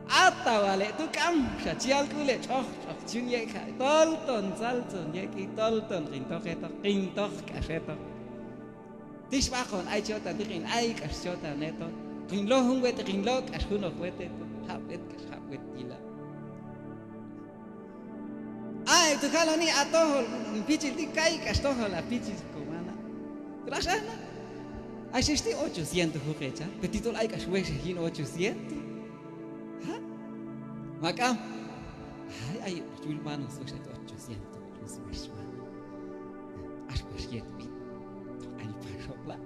ata vale tu kam chachial kule choch chun ye ka tol ton sal ton ye ki tol ton rintok kaseto tish bakon ai chota dikin ai kasota neto Rinlo hung wet rinlo as hunok wet hapet gila. Ay tu kalau ni atohol pichil di kai kas tohol a pichil ko mana. Terasa na. Ay sisti 800 hukecha, petitol ay kas wes hin 800. Ha? Makam. Ay jul manos so 800. Wes mana. As pas yet bit. Ay pasokla.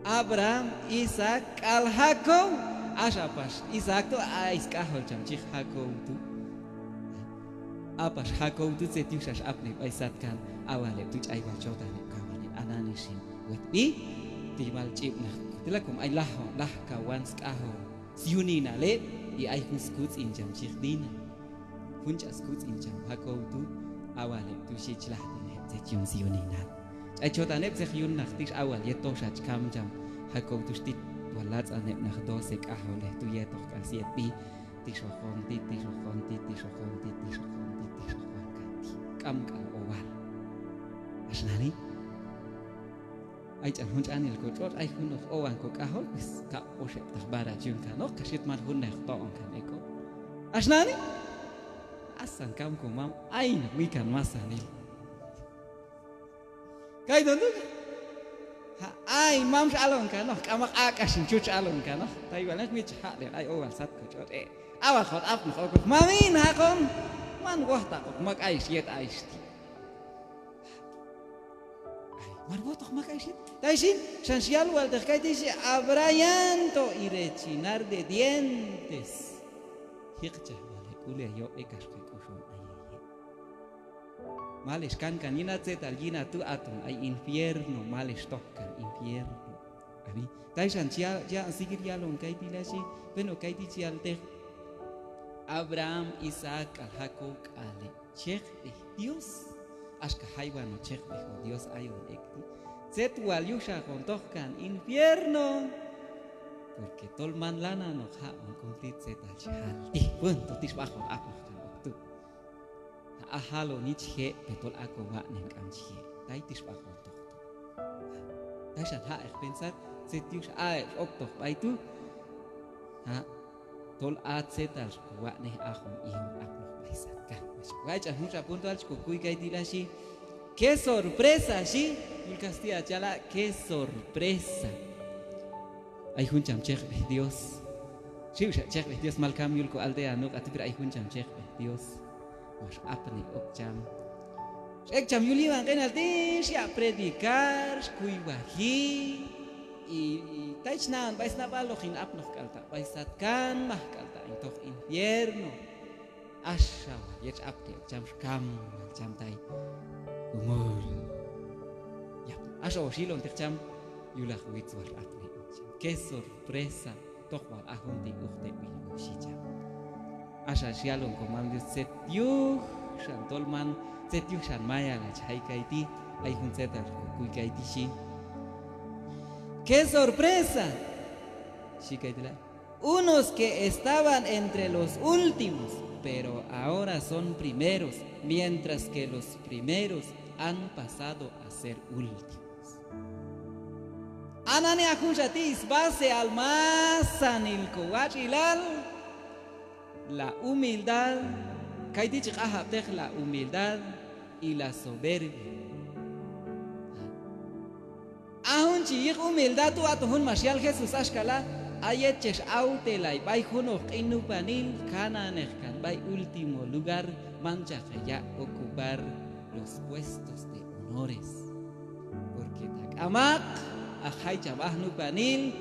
Abraham, Isaac, al Jacob, asapas. Isaac tu ais kahol jam cik Jacob tu. Apas Jacob tu setiusas apne baisatkan awale tu cai bacota ne kawanin ananisin wet bi timal cip nak tila kum ay lah kawan skaho siuni na le I ay hun skuts in jam chirdina hunja skuts in jam hako tu awale tu shichlah din het jun siuni na ay chota nep se yun naktish awal yeto shach kam jam hako tu stit walat anep nach 12 kaho le tu yeto ka siet bi tishokhon ti kam kal owal asnani ay chan hun anil ko trot ay hun of owan ko kahol bis ka oshet takhbara jun kanok kashit man hun nekh to on kan eko asnani asan kam ko mam ay na mi kan masanil kay dondu ha ay mam shalom kanok kamak akashin chuch alon kanok tay walat mi cha le ay owal sat ko trot awal khot ap no ko mamin ha kon man wahta ko mak ay siet ay sti mar botok mak ay siet Taishin, Sansial Walterkai dice, habrá llanto y rechinar de dientes. Hikcha, vale, culia yo ekas que coso ay. Males can canina zetalgina tu atum, hay infierno, males tocan infierno. Abi, Taishan ya sigir ya lo kai dilashi, bueno kai dice al te Abraham, Isaac, al Jacob, ale, Chech Dios, ashka haywano Chech Dios hay un ekti. Setual yusha con tocan infierno porque tolman lana no ha un contit setal chal y punto tis bajo apno kan oktu ha halo niche petol ako wa nen kam chie dai tis bajo to dai shan ha ich pensar setius a okto bai tu ha tol at setal wa ne ahon im apno bai satka wa cha mucha punto al ko kui kai dilashi ¡qué sorpresa! ¿Sí? El Castilla chala, ¡qué sorpresa! Ay huncham chech Dios. Sí, chech Dios mal cambio ko aldea no atipir ay huncham chech Dios. Mas apne okcham. Chech cham yuli van kenal ya predicar, kuiwahi y taichnan vais na balochin apnoch kalta, vais satkan mah kalta intoch infierno. Asha, yech apte cham kam cham tai. Umur, ya, aso silon tercam, yulah witwar atne. Qué sorpresa, tohwal ahunti uhte bilushijam. Asa silon komando setiu, shantolman setiu shanmaya la chai kaiti, ay hun setar kuy kaiti shi. Qué sorpresa, shi kaitila. Unos que estaban entre los últimos, pero ahora son primeros, mientras que los primeros han pasado a ser últimos. Anane akunjatis base al masanil kowachilal la humildad, kaitich ahabdech la humildad y la soberbia. Ahun chiyik humildad tu atuhun masyal Jesús ashkala ayeches autelay bay hunok inupanil kananech kan bay último lugar mancha ya ocupar los puestos de honores porque takamak ajay chabah nupanil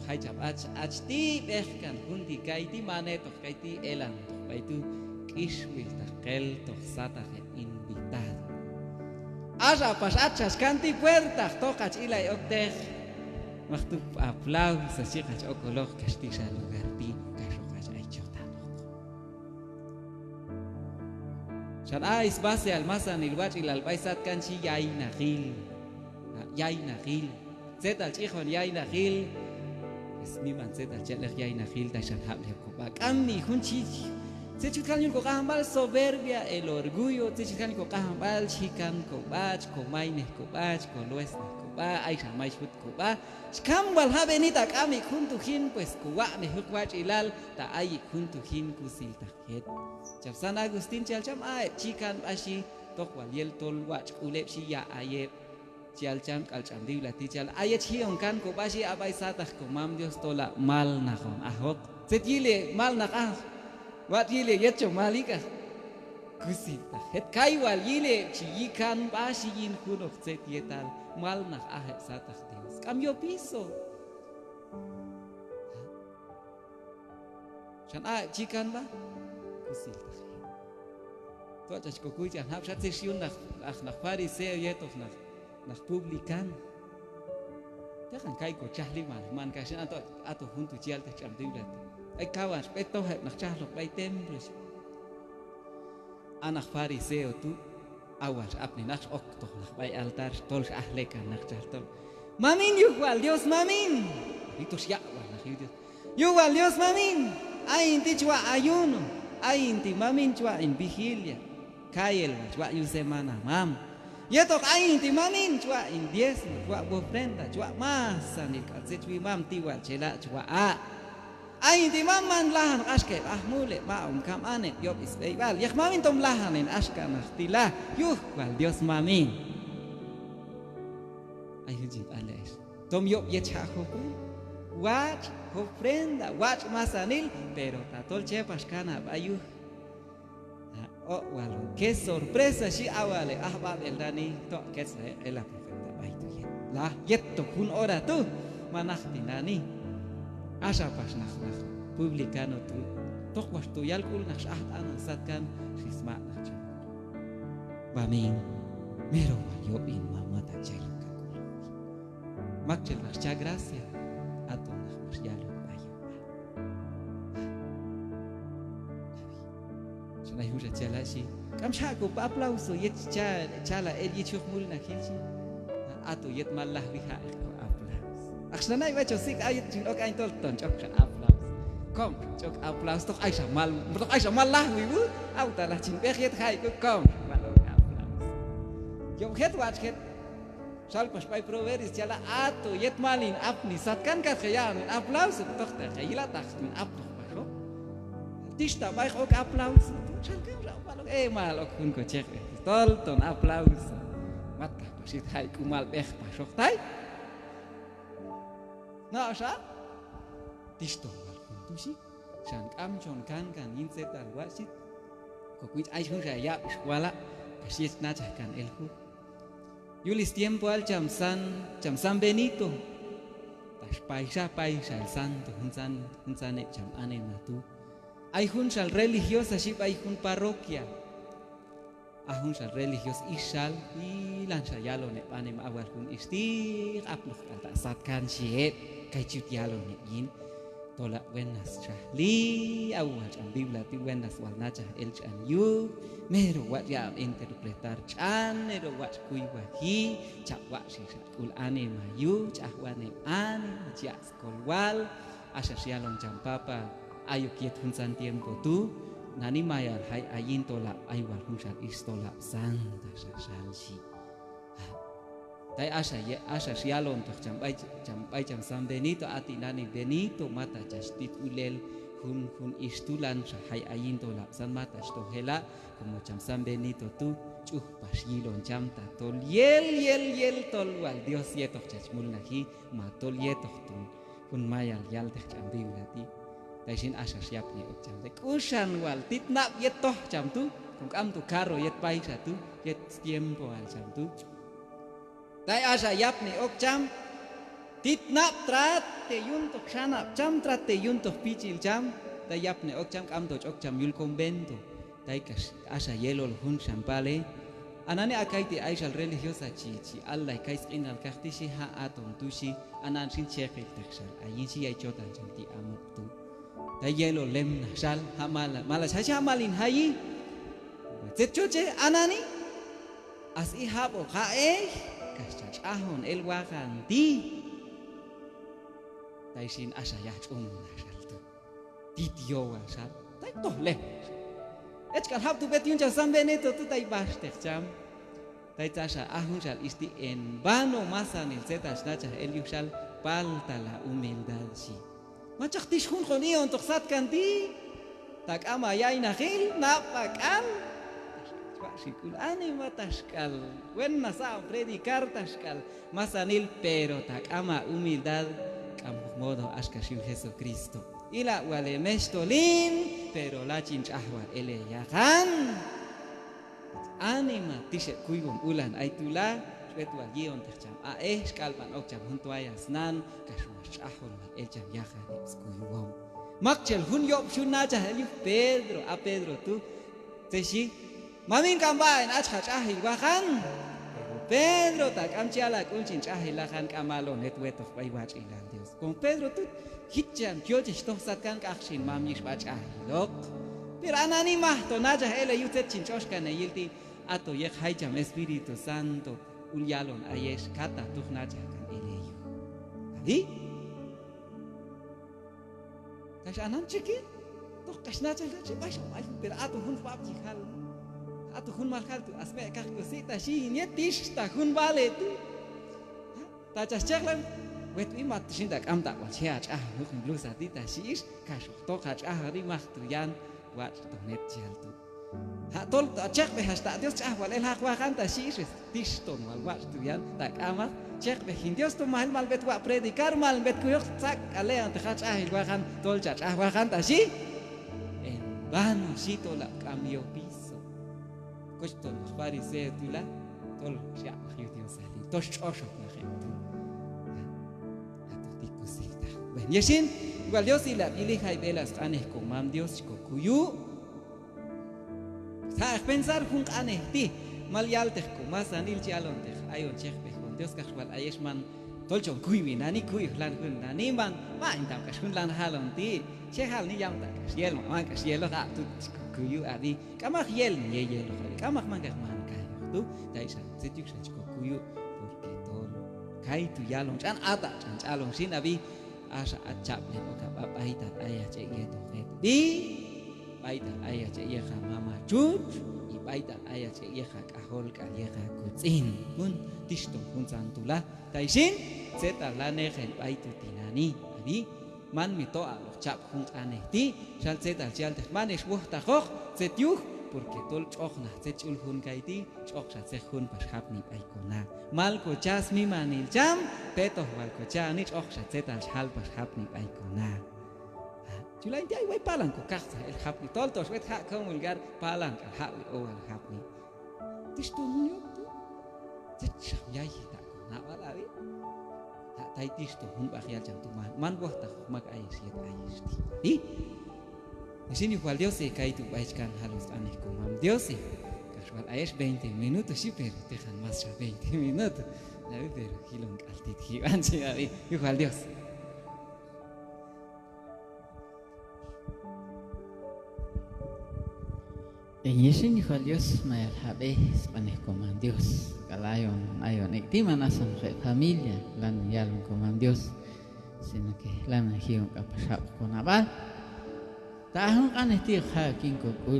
ajay chabach achti behkan hundi kaiti manetok kaiti elan tok baitu kishwil takel tok satah invitado asa pas achas kanti puertas tokach ilay oktech maktub aplausos chikach okolok kastisha lugar ti kashokach ay chota Shan ais base al masan ilwach il albaisat kanchi yaina gil zetal chichon yaina gil es mi man zetal chelech yaina gil ta shan hable ko kamni hunchi se chutkan yun ko kahambal soberbia el orgullo se chutkan ko kahambal chikan ko bach ko maine ko bach ko lues ko ba ay shamay shut ko ba kambal habenita kami kuntuhin pues kuwa me hukwach ilal ta ay kuntuhin kusil taket Chap San Agustin chalcham ay chikan ashi tokwal yel tol wach ulep shi ya ayep chalcham kalcham dibla ti chal ayet hion kan ko bashi abay satah ko mam Dios tola mal nahon ahok set yile mal nakah wat yile yetcho malika kusita het kaywal yile chikan bashi yin kunok set yetal mal nak ahep satah Dios cambio piso chan ay chikan ba kusilta tu achas kokuy chan hab shat sesiun nach fariseo yetos nach publican kan kai ko chahli man kasi ato huntu jial te cham diulat ai kawas peto heb nak chahlok bai templos anak fariseo tu awas apni nak okto nak bai altar tol ahleka nak chahtol mamin igual Dios mamin itu siap nak Dios igual Dios mamin ai inti chua ayuno ai inti mamin chua in vigilia kael chua yu semana mam yetok ai inti mamin chua in diezmo chua ofrenda chua masa ni katse chui mam tiwal chela chua ai inti maman lahan aske ahmule ma kam ane yob isbal yak mamin tom lahan in aska nahtila yuh wal Dios mamin ai hujib ales tom yob yecha hoku watch ofrenda watch masanil pero tatol chepas kana bayuh oh walau qué sorpresa si awale ahbab el dani to kes el profeta baitu yet lah yet to kun ora tu manahti nani asa pas nah publicano tu tok was tu yal kul nach aht an satkan sisma nach bamin mero yo in mama ta chel kakul makchel nach cha gracia ato nach mas yalo na huja chala si kam sha ko aplauso yet chala el yichuk mul na khilchi ato yet mallah biha ko aplaus aksna nay wacho sik ayet jin ok ain tol ton chok aplaus kom chok aplaus tok aisha mal lah wibu au talah jin beh yet khai ko kom malo aplaus yo het wat het sal pas pai proveris chala ato yet malin apni satkan kat khayan aplaus tok ta khayla takhtin aplo baro tista bai ok aplaus malok kun ko cek tol ton aplaus matkah pasit hai kumal beh pasok tai na asa tisto mal kun tu si san kam chon kan insetan wasit ko kuit ai hun ya escuela pasit na kan elku yulis tiempo al jam San Benito pas paisa el santo hunsan jam ane matu hay junsal religiosa si hay jun parroquia junsal religios isal y lansa yalo ne panem awal jun istir aploh kata satkan siet kai chut yalo ne yin tola buenas chahli awal jam biblia ti buenas walna chah el chan yu mero wat ya interpretar chan mero wat kui wahi chak wa si kul ane mayu chah wane ane ja skolwal asa sialong jam papa ayo kiet hunsan tiempo tu nani mayar hai ayin tolap aywal hunsan istolap santa sasansi tai asa sialon tok jam San Benito ati nani Benito mata jastit ulel hun istulan sa hai ayin tolap san mata stohela como jam San Benito tu cuh pas yilon jam ta tol yel tol wal Dios yetok jajmul nahi ma tol yetok tun hun mayal yal tek jam biulati Taisin asa siap ni ok jam usan wal titnap yet toh jam tu kung am tu karo yet pai satu yet tiempo al jam tu tai asa yap ni ok jam titnap trat te yun tok sanap jam trat te yun tok picil jam tai yap ni ok jam am tok ok jam yul convento tai kas asa yelol hun sampale anani akai te aisal religiosa chi Allah kais inal kahtisi ha atom tusi anan sin chekik taksal ayin si ay chotan jam ti amuk tu Tayelo lem nasal mala saja malin hayi cechoche anani as ihabo kae kasach ahon el wakanti taisin asaya nasal tu titio wasal tai toh le echkal hab tu bet yunja San Benito tu tai bastek jam tai tasa ahon sal isti en vano masanil zetas nacha el yusal palta la humildad si macak tishun khoni untuk satkan di tak ama yai nakhil napakal sikul ani mataskal wen nasa predicar taskal masanil pero tak ama humildad kam modo askasil Jesucristo ila wale mestolin pero la cinchahwa ele yakan anima tishe kuigon ulan aitula betua gion terjam skalpan ok jam huntu ayasnan kasuas ahon el jam yakan skuyuom makchel hun yop shuna jahli Pedro tu teshi mamin kambain achach ahi wakan Pedro tak amchiala kunchin chahilahan kamalo netweto baiwach ilan Dios. Con Pedro tu hitchan kyoje sat kan kakshin mamish bach ahilok. Pero anani mahto naja ele yutet chinchoshka ne yilti ato yek haijam Espíritu Santo ulyalon ayesh kata tuhnaja kan eleyu. Abi? Kash anan chikin? Toh kash naja lache baisho ay pero ato hun babji khal. Ato hun mal khal tu asme kak cosita shi nietish ta hun vale tu. Ta chachaklan wet imat shindak amta wal cheach hun blusa tita shiish kash to kach ri mahtu yan wat to net jaltu. Ha tol chak be hasta Dios wal el hakwa kanta shiish tishton wal wat tu yan tak ama chak be Dios to mal bet wa predicar mal bet kuyok sak ale ante kach wa kan tol chach wa kanta shi en vano shi to la cambio piso. Koston fariseo tula tol ya Dios ali tos chosho na gente. Ben yeshin igual Dios y la ilija y velas anes con mam Dios con kuyu sa pensar jun anes ti mal yalte con más anil chalon de ayon chek be con Dios kashwal ayesh man tolchon kuy nani kuy lan kun nani man ma intam kashun lan halon ti che hal ni yam ta kashiel man kashiel ta tu kuyu abi kamah yel ni yel kamah man man kayo tu taisa sejuk con kuyu porque todo kai tu yalon chan ata chan chalon sin abi asa acap le oka baita ayah cek yeto di baita ayah cek ye kha mama cut i baita ayah cek ye kha kahol ka ye kha kutin pun tisto pun santula taisin seta lane khen baitu tinani abi man mi to alo chap hun ane ti sal seta chal manes buh ta khokh setyuh porque tol chokhna sechul hun kaiti chokha se hun pas khapni baikona mal ko chas mi manil cham peto wal ko cha ni chokha setal hal pas khapni baikona julai dia wai palang ko kaksa el khapni tol tos wet ha ko mulgar palang ka ha o al khapni tisto nyo secham yai ta ko na wala wi ha tai tisto hun ba khial jam tu man buh ta mak ai siet ai sti di sini igual Dios se cae tu baiskan halus aneh kumam Dios se casual ayesh 20 minutos sí pero dejan más ya 20 minutos la vez pero kilong altit hiwan si abi igual Dios en yesin igual Dios mayal habe aneh kumam Dios kalayon ayon iktiman asam khay familia lan yalon kumam Dios sino que lan hiyon kapasap konabal tahun kan itu hakin kokul,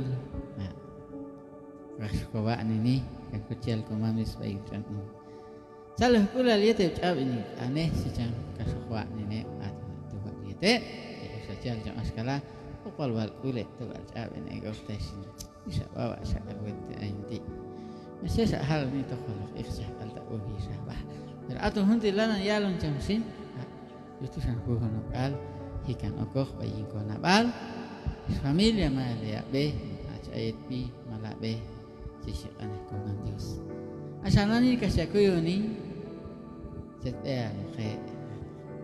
raskowa ini kan kecil komamis baik kan. Salah kula lihat ucap ini aneh sejam raskowa ini atau buat lihat, sejal jam askala, pokol wal kulit tu ucap ini kau tesin, bisa bawa saya buat nanti. Masih hal ini tu kalau ikhlas kalau tak boleh sahabat. Atau hunti lana yalon jamsin, itu sang bukan lokal, ikan okoh bayi kau nabal. Familia malaya be ayat bi malabe sisikan con Dios asanani kasyakuyo ni setea khe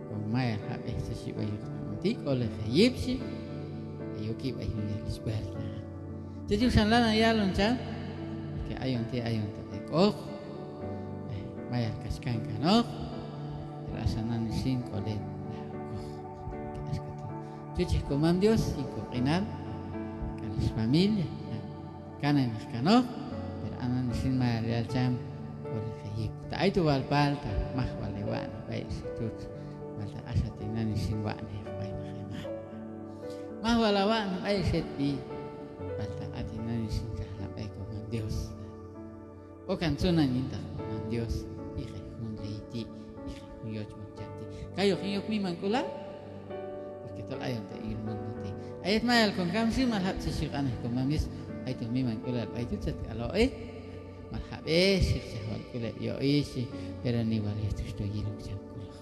con maya habe sisibai ti kole yipsi yoki ba hinya lisbal jadi sanlana ya loncha ke ayon te ko maya kaskan kanok asanani sin kole Cuci komam Dios y coqinar con las familias, kanan kano, pero anan sin material jam por el hijik. Tak itu wal pal, tak mah walewan, baik situt, wal tak asatinan sin wan baik mah. Mah walawan baik seti, wal tak atinan sin kahla baik komam Dios. Bukan sunan inta komam Dios, ikhe hun leiti, ikhe hun yoj mujati. Kayo kiyok mi mangkula. Kita ayat tak ingin mengerti. Ayat mayal kong kamsi malhab sisik aneh kong mamis ayat memang kulat ayat itu kalau malhab sisik sahwal kulat yo si berani wali itu sudah hilang jam kulat.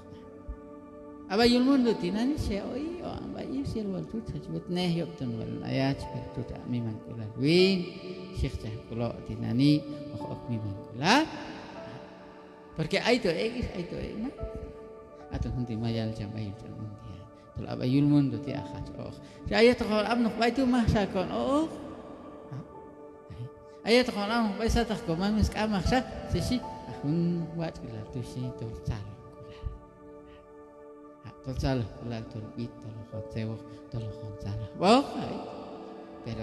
Aba yulmun tu tinan saya aba sih wal tu sajut neh yop tun wal ayat itu tak memang kulat win sisik sah kulat tinani ok memang kulat. Porque ayat itu nak atau nanti mayal jam ayat Kalau abayul mundo ti akhas Ayat kalau abnuk baitu mah sakon Ayat kalau abnuk baitu satah komamis kamak sa sisi hun wat kula tusi tol salo kula. Tol salo kula tol bit tol khon sewo tol khon salo. Wow, pero